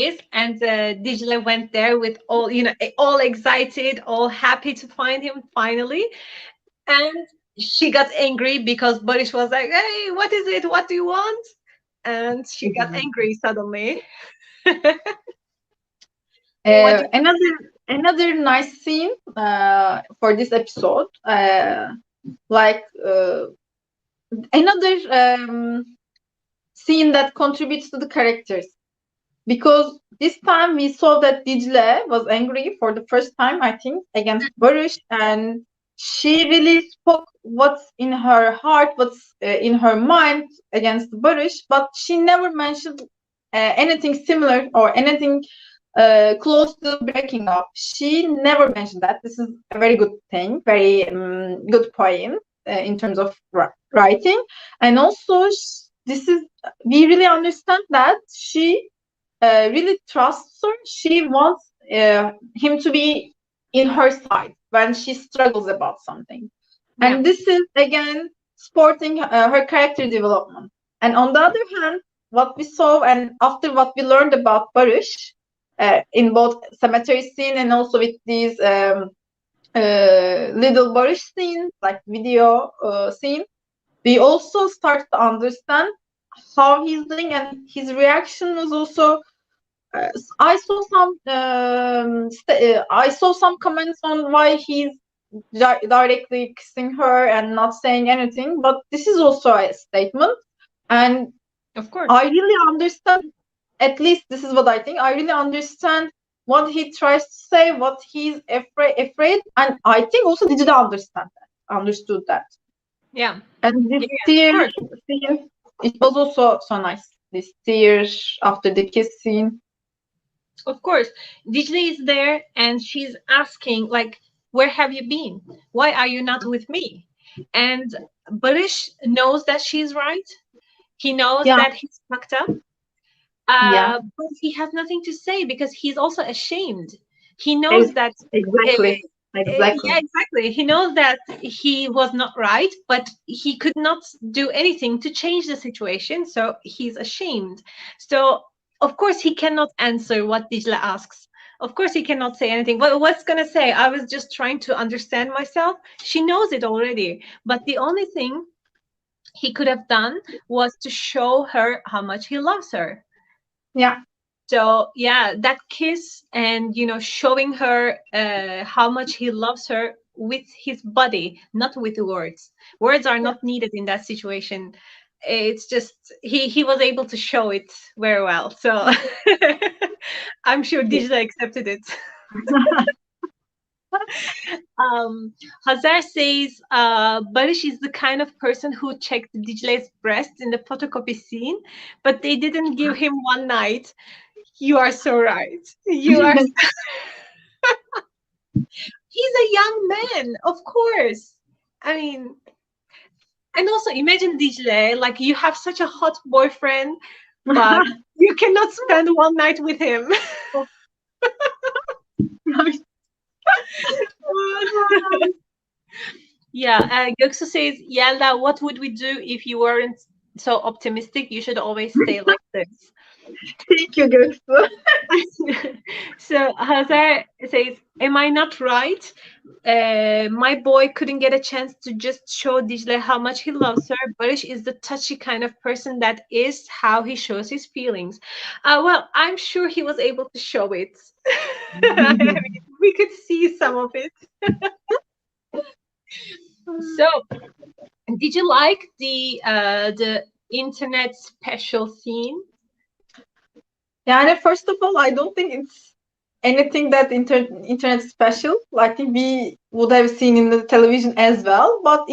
is, and Dicle went there with all, all excited, all happy to find him finally. And she got angry because Barış was like, "Hey, what is it? What do you want?" And she got angry suddenly. What do Another nice scene for this episode, like another scene that contributes to the characters, because this time we saw that Dicle was angry for the first time, I think, against Barış, and she really spoke what's in her heart, what's in her mind against Barış, but she never mentioned anything similar or anything close to breaking up. She never mentioned that. This is a very good thing, very good point in terms of writing, and also this is we really understand that she really trusts her. She wants him to be in her side when she struggles about something. Yeah. And this is again supporting her character development. And on the other hand, what we saw and after what we learned about Barış in both cemetery scene and also with these little Barış scenes, like video scene, we also start to understand how he's doing, and his reaction was also I saw I saw some comments on why he's directly kissing her and not saying anything, but this is also a statement, and Of course. I really understand. At least this is what I think. I really understand what he tries to say, what he's afraid, and I think also Digital understood that. Yeah. And this Yeah, of tear course. scene, it was also so nice. This tears after the kiss scene. Of course. Dicle is there and she's asking, like, where have you been? Why are you not with me? And Barış knows that she's right. He knows Yeah, that he's fucked up. yeah, But he has nothing to say because he's also ashamed. He knows ex- that, exactly, exactly. yeah, exactly. He knows that he was not right, but he could not do anything to change the situation. So he's ashamed. So, of course, he cannot answer what Dijla asks. Of course, he cannot say anything. What's going to say? I was just trying to understand myself. She knows it already. But the only thing he could have done was to show her how much he loves her. Yeah, So yeah, that kiss and showing her how much he loves her with his body, not with words. Words are yeah. not needed in that situation. It's just he was able to show it very well. So I'm sure Dijla accepted it. Um, Hazar says Barış is the kind of person who checked Dicle's breast in the photocopy scene, but they didn't give him one night. You are so right. You are. He's a young man, of course. I mean, and also imagine Dicle, like you have such a hot boyfriend, but you cannot spend one night with him. Yeah, Göksu says, Yelda, what would we do if you weren't so optimistic? You should always stay like this. Thank you, Göksu. So Hazar says, am I not right? My boy couldn't get a chance to just show Dicle how much he loves her. Barış is the touchy kind of person that is how he shows his feelings. Well, I'm sure he was able to show it. I mean, we could see some of it. So, did you like the internet special scene? Yani, first of all, I don't think it's anything that internet special. I think we would have seen in the television as well. But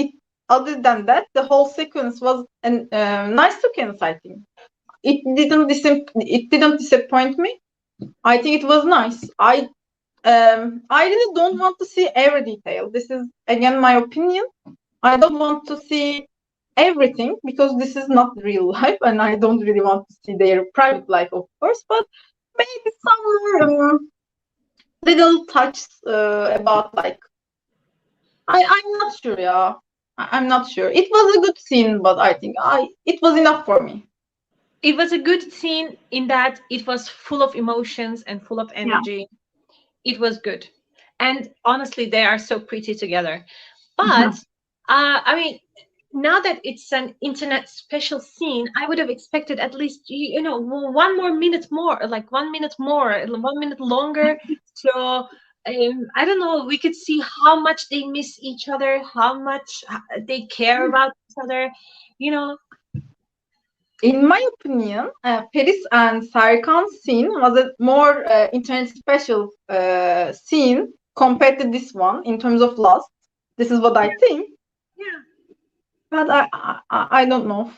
other than that, the whole sequence was a nice sequence. I think it didn't disappoint me. I think it was nice. I really don't want to see every detail. This is again my opinion. I don't want to see everything because this is not real life, and I don't really want to see their private life, of course. But maybe some little touches about, like, I'm not sure. Yeah, I'm not sure. It was a good scene, but I think it was enough for me. It was a good scene in that it was full of emotions and full of Yeah. energy. It was good. And honestly, they are so pretty together. But I mean, now that it's an internet special scene, I would have expected at least, you know, 1 minute more, like 1 minute more, 1 minute longer. So I don't know, we could see how much they miss each other, how much they care about each other, you know. In my opinion, Paris and Serkan scene was a more internet special scene compared to this one in terms of lust. This is what I think, Yeah. but I don't know.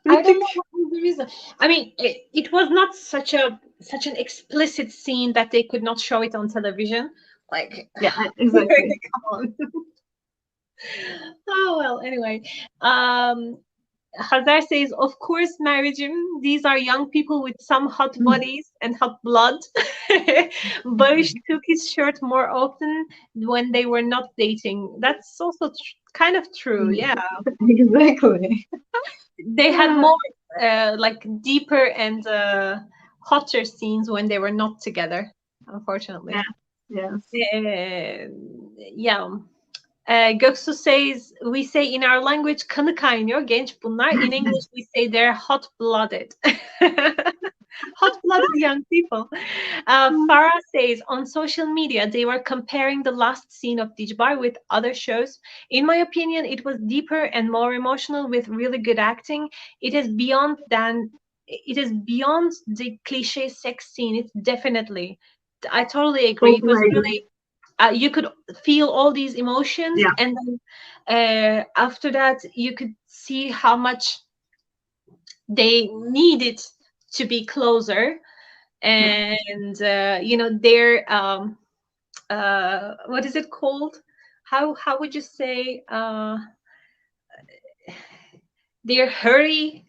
I don't Rütük. know what was the reason. I mean, it was not such an explicit scene that they could not show it on television. Like, Yeah, exactly. come on. Oh well. Anyway, um, Hazar says, of course, Menajerimi. These are young people with some hot bodies and hot blood. Barış took his shirt more often when they were not dating. That's also kind of true. Yeah, Exactly. they had more like deeper and hotter scenes when they were not together, Yeah. unfortunately. Yes. Yeah. Göksu says, we say in our language kanı kaynıyor genç bunlar. In English we say they're hot-blooded. Hot-blooded young people. Farah says, on social media they were comparing the last scene of Dijbar with other shows. In my opinion, it was deeper and more emotional with really good acting. It is beyond the cliche sex scene. It's definitely. I totally agree. It was Totally agree. really you could feel all these emotions, Yeah. and then after that you could see how much they needed to be closer. Yeah. And you know, their what is it called, how would you say, their hurry,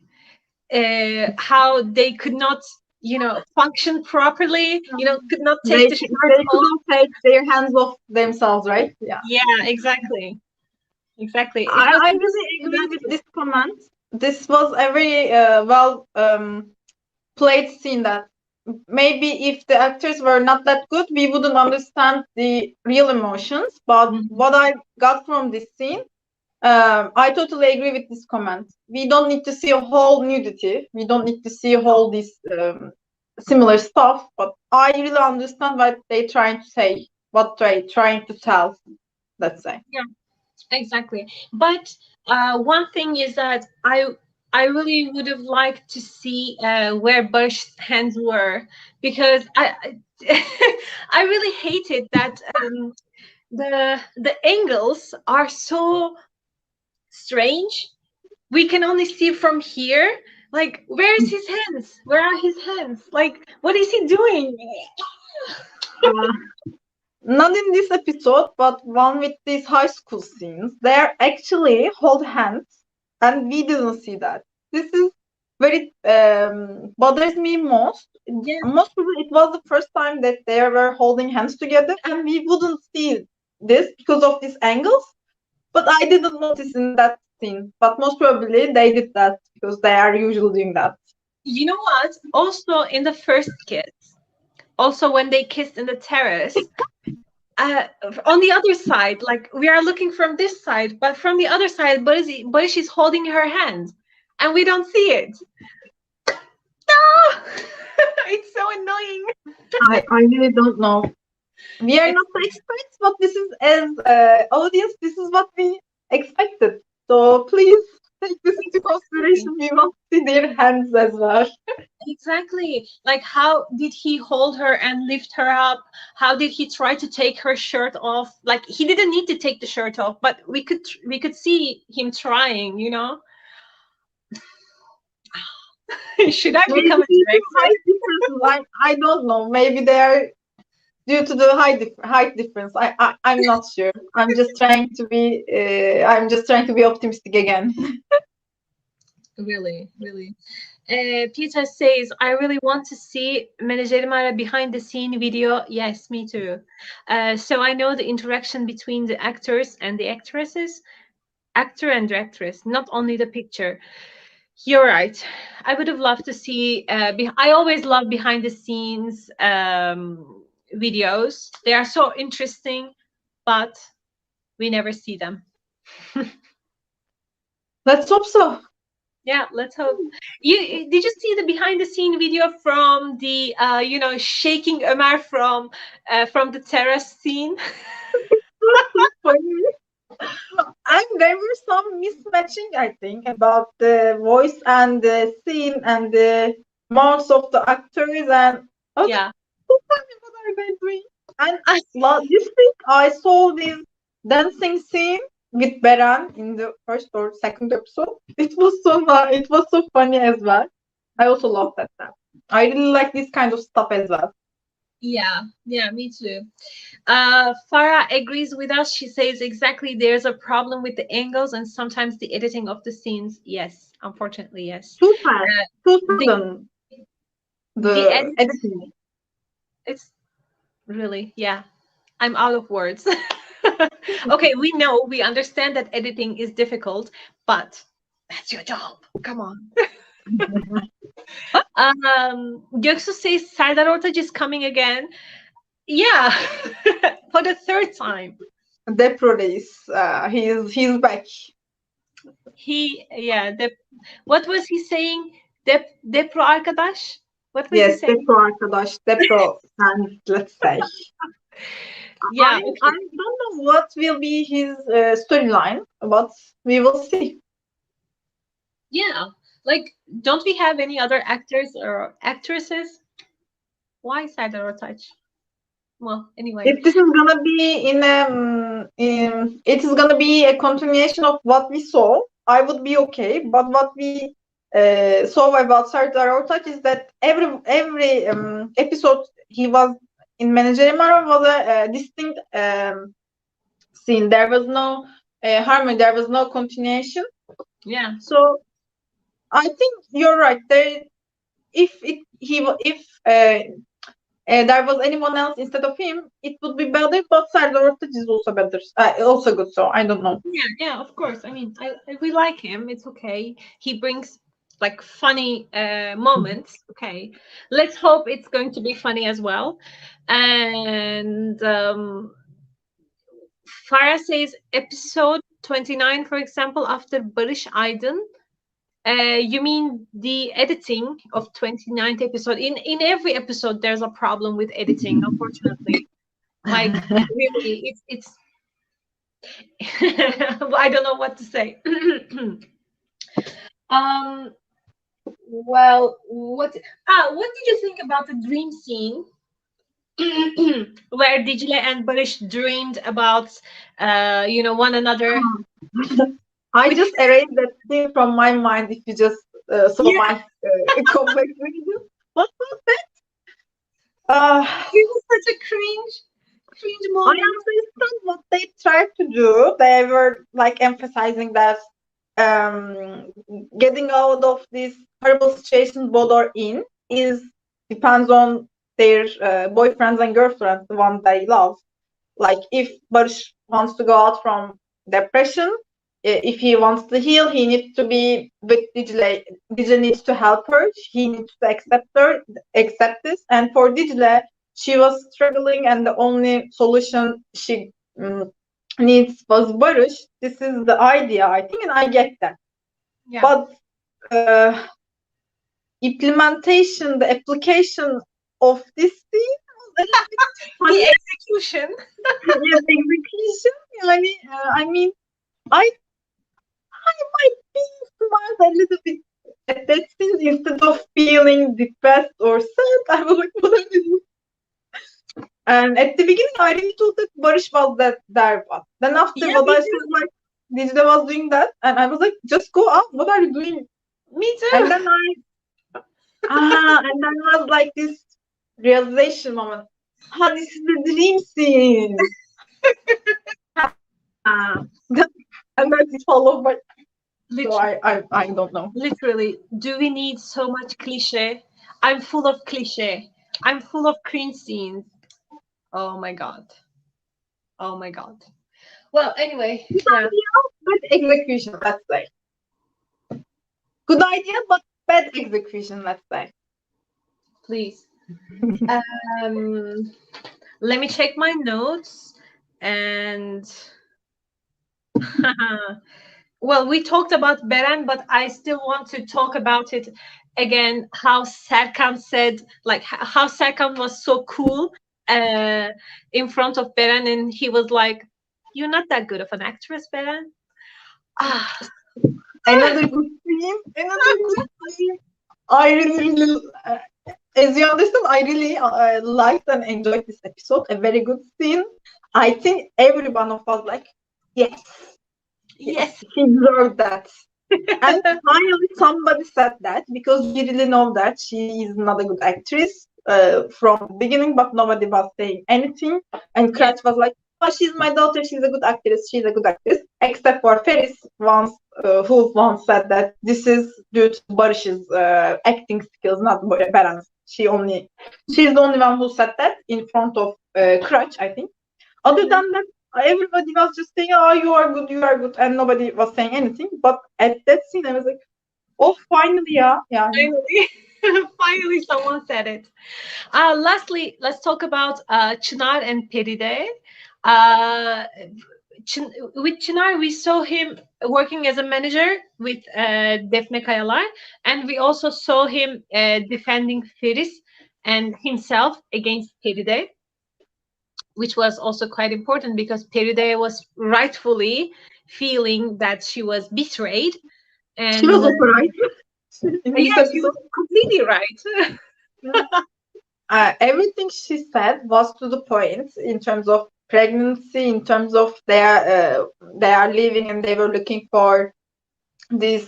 how they could not, you know, function properly, you know, could not take the shirt They off. couldn't take their hands off themselves, right? Yeah. Yeah, exactly, it was I just really agree with dramatic. this comment. This was a very well played scene that maybe if the actors were not that good, we wouldn't understand the real emotions. But Mhm. what I got from this scene, I totally agree with this comment. We don't need to see a whole nudity. We don't need to see a whole this similar stuff. But I really understand what they're trying to say, what they're trying to tell. Let's say. Yeah, exactly. But one thing is that I really would have liked to see where Bush's hands were, because I really hated that the angles are so strange. We can only see from here. Like, where is his hands? Where are his hands? Like, what is he doing? Uh, Not in this episode, but one with these high school scenes. They actually hold hands, and we didn't see that. This is very bothers me most. Yeah, Most probably, it was the first time that they were holding hands together, and we wouldn't see this because of these angles. But I didn't notice in that scene. But most probably, they did that because they are usually doing that. you know what? Also, in the first kiss, also when they kissed in the terrace, uh, on the other side, like we are looking from this side, but from the other side, but she's holding her hand, and we don't see it. No, it's so annoying. I really don't know. We are It's not the experts, but this is as audience, this is what we expected. So please take this into exactly, consideration. We want to see their hands as well. exactly. Like, how did he hold her and lift her up? How did he try to take her shirt off? Like, he didn't need to take the shirt off, but we could see him trying. You know, should I Maybe become a due to director? height differences, I don't know. Maybe they are due to the height difference. I'm not sure. I'm just trying to be optimistic again. Really, really. Peter says, I really want to see Menajerimi Ara behind the scene video. Yes, me too. So I know the interaction between the actors and the actresses. actor and actress, not only the picture. You're right. I would have loved to see. I always love behind the scenes videos. They are so interesting, but we never see them. Let's hope so. Yeah, let's hope. Did you see the behind the scene video from the shaking Ömer from the terrace scene? So funny. And there were some mismatching, I think, about the voice and the scene and the mouths of the actors. And I was like, Yeah. what are they doing? And this week I saw this dancing scene with Beren in the first or second episode. It was so nice. It was so funny as well. I also loved that. I really like this kind of stuff as well. Yeah, me too. Farah agrees with us. She says exactly there's a problem with the angles and sometimes the editing of the scenes. Yes, unfortunately, yes. Too fast, too The sudden. the The edit, editing. it's really, yeah. I'm out of words. Okay, we understand that editing is difficult, but that's your job. Come on. Göksu says Serdar Ortaç is coming again. Yeah, for the third time. Deprodes. He's back. Yeah, what was he saying? Depro arkadaş? What was he Yes, saying? Depro arkadaş. Depro and let's say. Yeah, I okay. don't know what will be his storyline, but we will see. Yeah. Like, don't we have any other actors or actresses? Why Serdar Ortaç? Well, anyway. If this is gonna be it is gonna be a continuation of what we saw, I would be okay. But what we saw about Serdar Ortaç is that every episode he was in Menajerimi Ara was a distinct scene. There was no harmony. There was no continuation. Yeah. So I think you're right. If there was anyone else instead of him, it would be better. But Serdar Ortaç is also better, also good. So I don't know. Yeah, of course. I mean, we like him. It's okay. He brings like funny moments. Okay. Let's hope it's going to be funny as well. And Farah says episode 29, for example, after Barış Aydın. You mean the editing of 29th episode? In every episode, there's a problem with editing, unfortunately. Like really, it's I don't know what to say. um. Well, what did you think about the dream scene where Dicle and Barış dreamed about, one another? I With just erased that thing from my mind. If you just saw yeah, my complex video, what was that? Uh, it was such a cringe I moment. understand what they tried to do. They were like emphasizing that um, getting out of this horrible situation both are in is depends on their boyfriends and girlfriends, the one they love. Like if Barış wants to go out from depression, if he wants to heal, he needs to be with Dicle. Dicle needs to help her. He needs to accept this. And for Dicle, she was struggling, and the only solution she needs was Barış. This is the idea, I think, and I get that. Yeah. But implementation, the application of this thing was a little bit funny. The execution. Yes, execution. Yani, I mean, I might be smart a little bit at that scene instead of feeling depressed or sad. I was like, what am I doing? And at the beginning, I really thought that Barış was there. But then after Yeah, what me I too. saw, like Dicle was doing that, and I was like, just go out. What are you doing? Me And too. then and then was like this realization moment. This is the dream scene. And then it followed by. So Literally, I don't know. literally, do we need so much cliche? I'm full of cliche. I'm full of cringe scenes. Oh my god. Oh my god. Well, anyway, Good yeah, idea, bad execution, let's say. Good idea, but bad execution, let's say. please. Um, let me check my notes and well, we talked about Beren, but I still want to talk about it again. How Serkan said, like, how Serkan was so cool uh, in front of Beren, and he was like, "You're not that good of an actress, Beren." Ah, Another good scene. Another good scene. I really, as you understand, I really liked and enjoyed this episode. A very good scene. I think every one of us like, yes, yes, she deserved that. And finally, somebody said that because we really know that she is not a good actress from beginning, but nobody was saying anything. And yeah, Kıraç was like, "Oh, she's my daughter. She's a good actress. She's a good actress." Except for Feris, who once said that this is due to Barış's acting skills, not Beren's. She's the only one who said that in front of Kıraç, I think. Other mhm. than that, everybody was just saying, "Oh, you are good," and nobody was saying anything. But at that scene, I was like, "Oh, finally, yeah." Finally, finally, someone said it. Lastly, let's talk about Çınar and Peride. Uh, with Çınar, we saw him working as a manager with Defne Kayalar, and we also saw him defending Feris and himself against Peride, which was also quite important because Peride was rightfully feeling that she was betrayed. She was And also right in this yeah, she was episode. completely right. Everything she said was to the point in terms of pregnancy, in terms of they are leaving and they were looking for these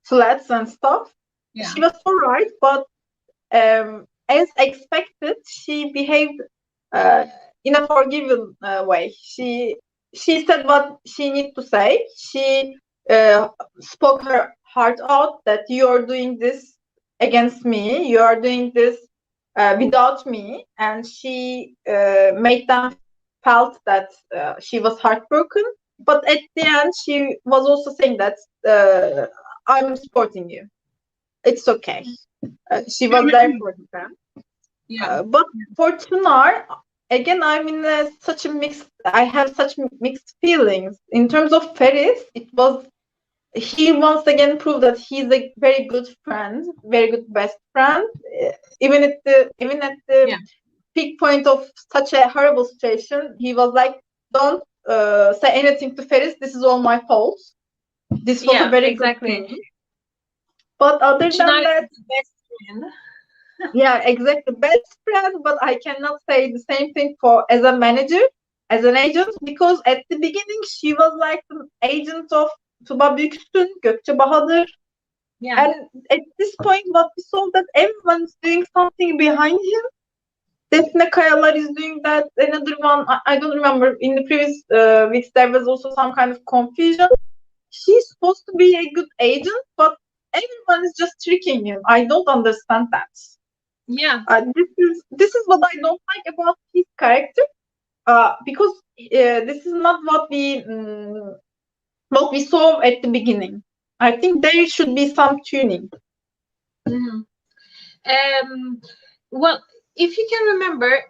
flats and stuff. Yeah. She was so right, but as expected, she behaved uh, in a forgiving way. She said what she needed to say. She spoke her heart out that you are doing this against me. You are doing this without me, and she made them felt that she was heartbroken. But at the end, she was also saying that I'm supporting you. It's okay. She was there for them. Yeah. But for Tunar, again, such a mixed. I have such mixed feelings in terms of Feris. It was he once again proved that he's a very good friend, very good best friend. Even at the Yeah. peak point of such a horrible situation, he was like, "Don't say anything to Feris. This is all my fault." This was a Yeah, very good exactly. thing. But other Çınar than is that, the best friend. yeah, exactly. Best friend, but I cannot say the same thing for as a manager, as an agent, because at the beginning she was like the agent of Tuba Büyüksün, Gökçe Bahadır. Yeah. And at this point, what we saw that everyone is doing something behind him. Defne Kayalar is doing that. Another one, I don't remember. In the previous weeks, there was also some kind of confusion. She's supposed to be a good agent, but everyone is just tricking him. I don't understand that. Yeah. This is what I don't like about his character. Because this is not what we saw at the beginning. I think there should be some tuning. Mhm. Well, if you can remember,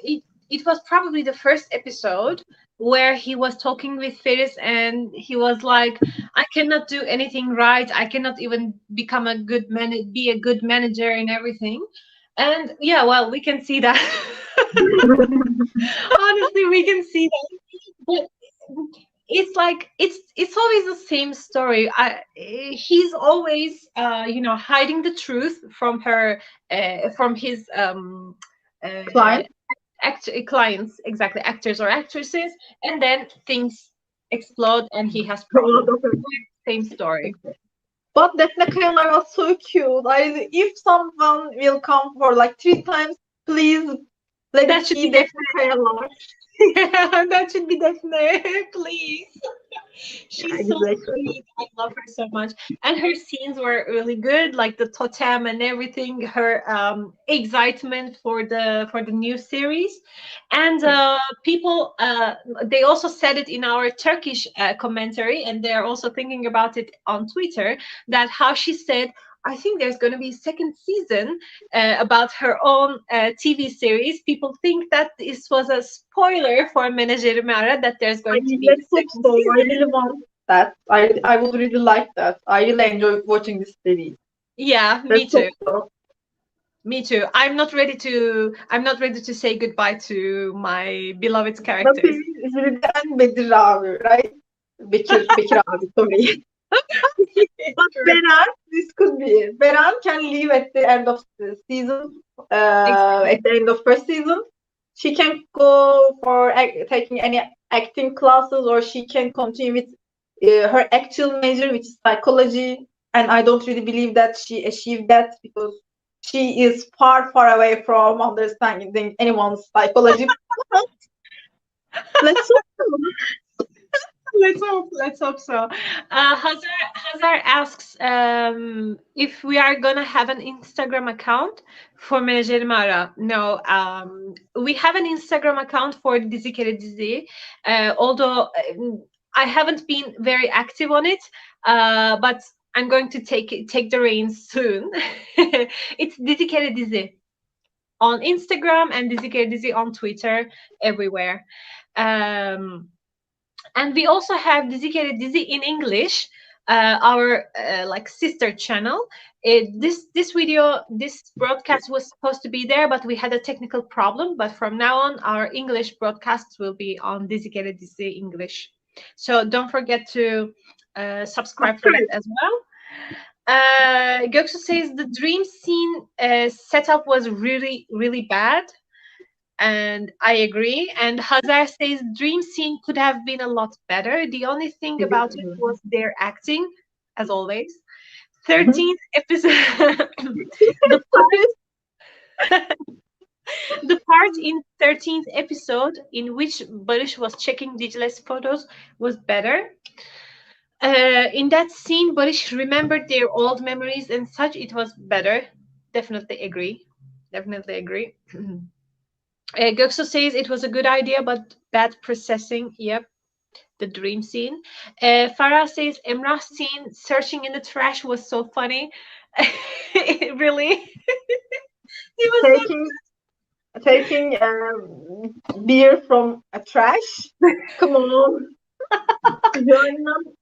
it was probably the first episode where he was talking with Ferris and he was like, I cannot do anything right. I cannot even become a good be a good manager and everything. And yeah, well, we can see that. Honestly, we can see that. But it's like it's always the same story. He's always hiding the truth from her from his uh, Client. clients, exactly, actors or actresses, and then things explode and he has A lot problems. of it. Same story. But Defne Kayalar was so cute. If someone will come for like 3 times, please let That it should be be Defne Kayalar. yeah, that should be definitely please. She's so Exactly. sweet. I love her so much. And her scenes were really good, like the totem and everything, her excitement for the new series. And people they also said it in our Turkish commentary, and they're also thinking about it on Twitter, that how she said, I think there's going to be a second season about her own TV series. People think that this was a spoiler for Menajerimi Ara, that there's I going to mean, be a let's hope second so. I season. really want that. I would really like that. I really enjoy watching this series. Yeah, Let's me too. hope so. Me too. I'm not ready to say goodbye to my beloved But characters. Jülide and Bedir abi, right? Bekir abi, sorry. But True. Beran, this could be it. Beran can leave at the end of the season, Exactly. at the end of first season. She can go for taking any acting classes, or she can continue with her actual major, which is psychology. And I don't really believe that she achieved that, because she is far, far away from understanding anyone's psychology. Let's hope so. Let's hope. Let's hope so. Hazar asks if we are gonna have an Instagram account for Menajerimi Ara. No, we have an Instagram account for Dizi kere Dizi, although I haven't been very active on it. But I'm going to take the reins soon. It's Dizi kere Dizi on Instagram and Dizi kere Dizi on Twitter, everywhere. Um, and we also have Dizi kere Dizi in English, our like sister channel. This broadcast was supposed to be there, but we had a technical problem. But from now on, our English broadcasts will be on Dizi kere Dizi English. So don't forget to subscribe for that Subscribe. as well. Göksu says the dream scene setup was really bad, and I agree. And Hazar says dream scene could have been a lot better. The only thing about it was their acting, as always. 13th episode, the the part in 13th episode in which Barış was checking Dicle's photos was better. In that scene, Barış remembered their old memories and such. It was better. Definitely agree. Definitely agree. Göksu says it was a good idea, but bad processing. Yep, the dream scene. Farah says Emrah's scene searching in the trash was so funny. Really, it was so. Taking beer from a trash. Come on,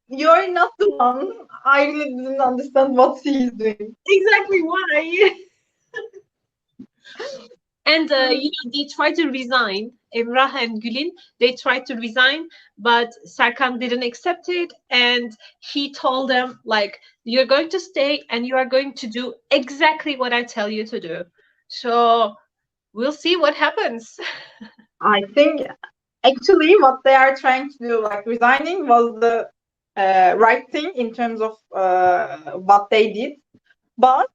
you're not the one. I really didn't understand what he's doing. Exactly why. And they tried to resign. Emrah and Gülin, they tried to resign, but Serkan didn't accept it, and he told them like, "You're going to stay, and you are going to do exactly what I tell you to do." So we'll see what happens. I think actually what they are trying to do, like resigning, was the right thing in terms of what they did. But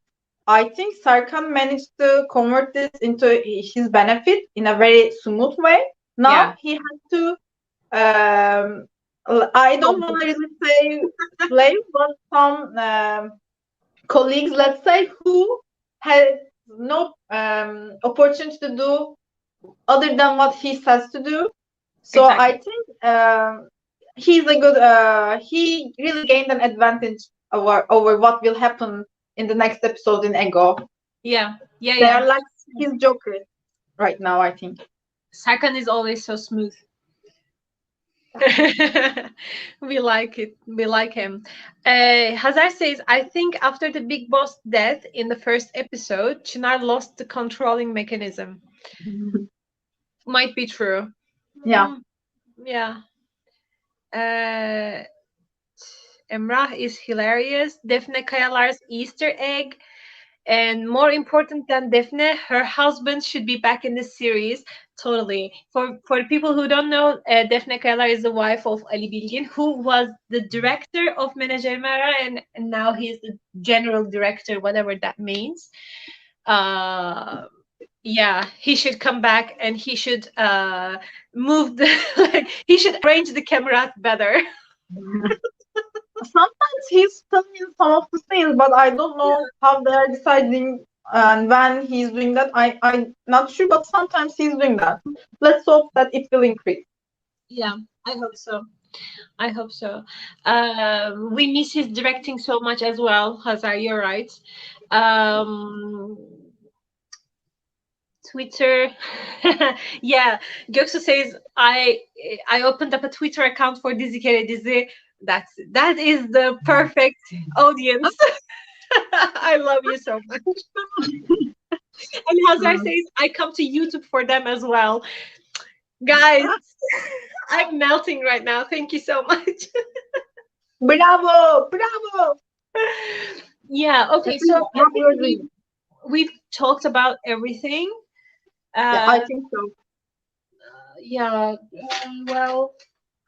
I think Sarkan managed to convert this into his benefit in a very smooth way. Now Yeah. he has to, I don't want to really say blame, but some colleagues, let's say, who had no opportunity to do other than what he says to do. So I Exactly. think he's a good. He really gained an advantage over what will happen in the next episode in Ego. Yeah. Yeah. They Yeah. are like his jokers right now, I think. Serkan is always so smooth. We like it. We like him. Hazar says, I think after the big boss death in the first episode, Çınar lost the controlling mechanism. Might be true. Yeah. Yeah. Uh, Emrah is hilarious. Defne Kayalar's Easter egg. And more important than Defne, her husband should be back in the series. Totally. For people who don't know, Defne Kayalar is the wife of Ali Bilgin, who was the director of Menajerimi Ara, and now he's the general director, whatever that means. Uh, yeah, he should come back, and he should move the like he should arrange the cameras better. Sometimes he's filming some of the scenes, but I don't Yeah. know how they are deciding and when he's doing that. I'm not sure, but sometimes he's doing that. Let's hope that it will increase. Yeah, I hope so. I hope so. We miss his directing so much as well, Hazar. You're right. Um, Twitter. Yeah, Göksu says I opened up a Twitter account for Dizi kere Dizi. That is the perfect audience. I love you so much. And Hazar Mm. says I come to YouTube for them as well. Guys, I'm melting right now. Thank you so much. Bravo, bravo. Yeah, okay, This is so I what think you're doing. we've talked about everything. Yeah, I Uh, think so. yeah, well,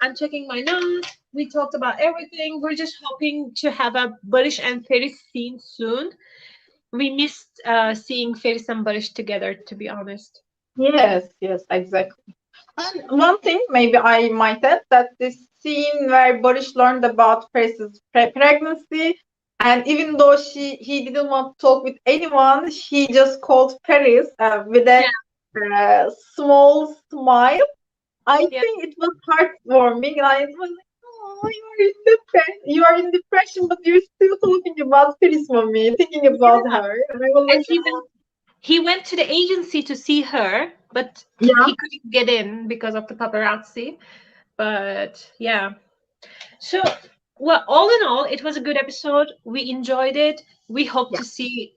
I'm checking my notes. We talked about everything. We're just hoping to have a Barış and Feris scene soon. We missed seeing Feris and Barış together, to be honest. Yes, yes, exactly. And one thing maybe I might add that this scene where Barış learned about Paris's pregnancy, and even though he didn't want to talk with anyone, he just called Paris with a Yeah, small smile. I yeah, think it was heartwarming. And I was like, oh, you are in depression, but you're still talking about Paris, mommy, thinking about yeah. her. And I was And like, oh, he went to the agency to see her, but yeah, he couldn't get in because of the paparazzi. But yeah. So, well, all in all, it was a good episode. We enjoyed it. We hope yeah, to see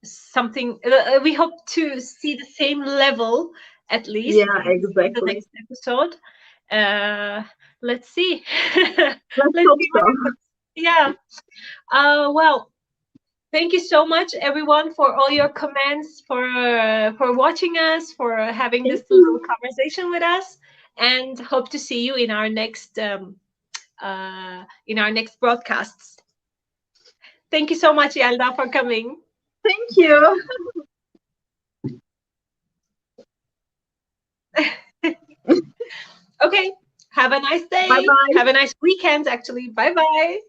something. We hope to see the same level, at least, yeah, in the exactly. next episode. Uh, let's see. Let's Let's hope see what so. happens. Yeah. Well, thank you so much, everyone, for all your comments, for watching us, for having Thank this little you. conversation with us, and hope to see you in our next broadcasts. Thank you so much, Yalda, for coming. Thank you. Okay, have a nice Bye day. bye. Have a nice weekend, actually. Bye bye.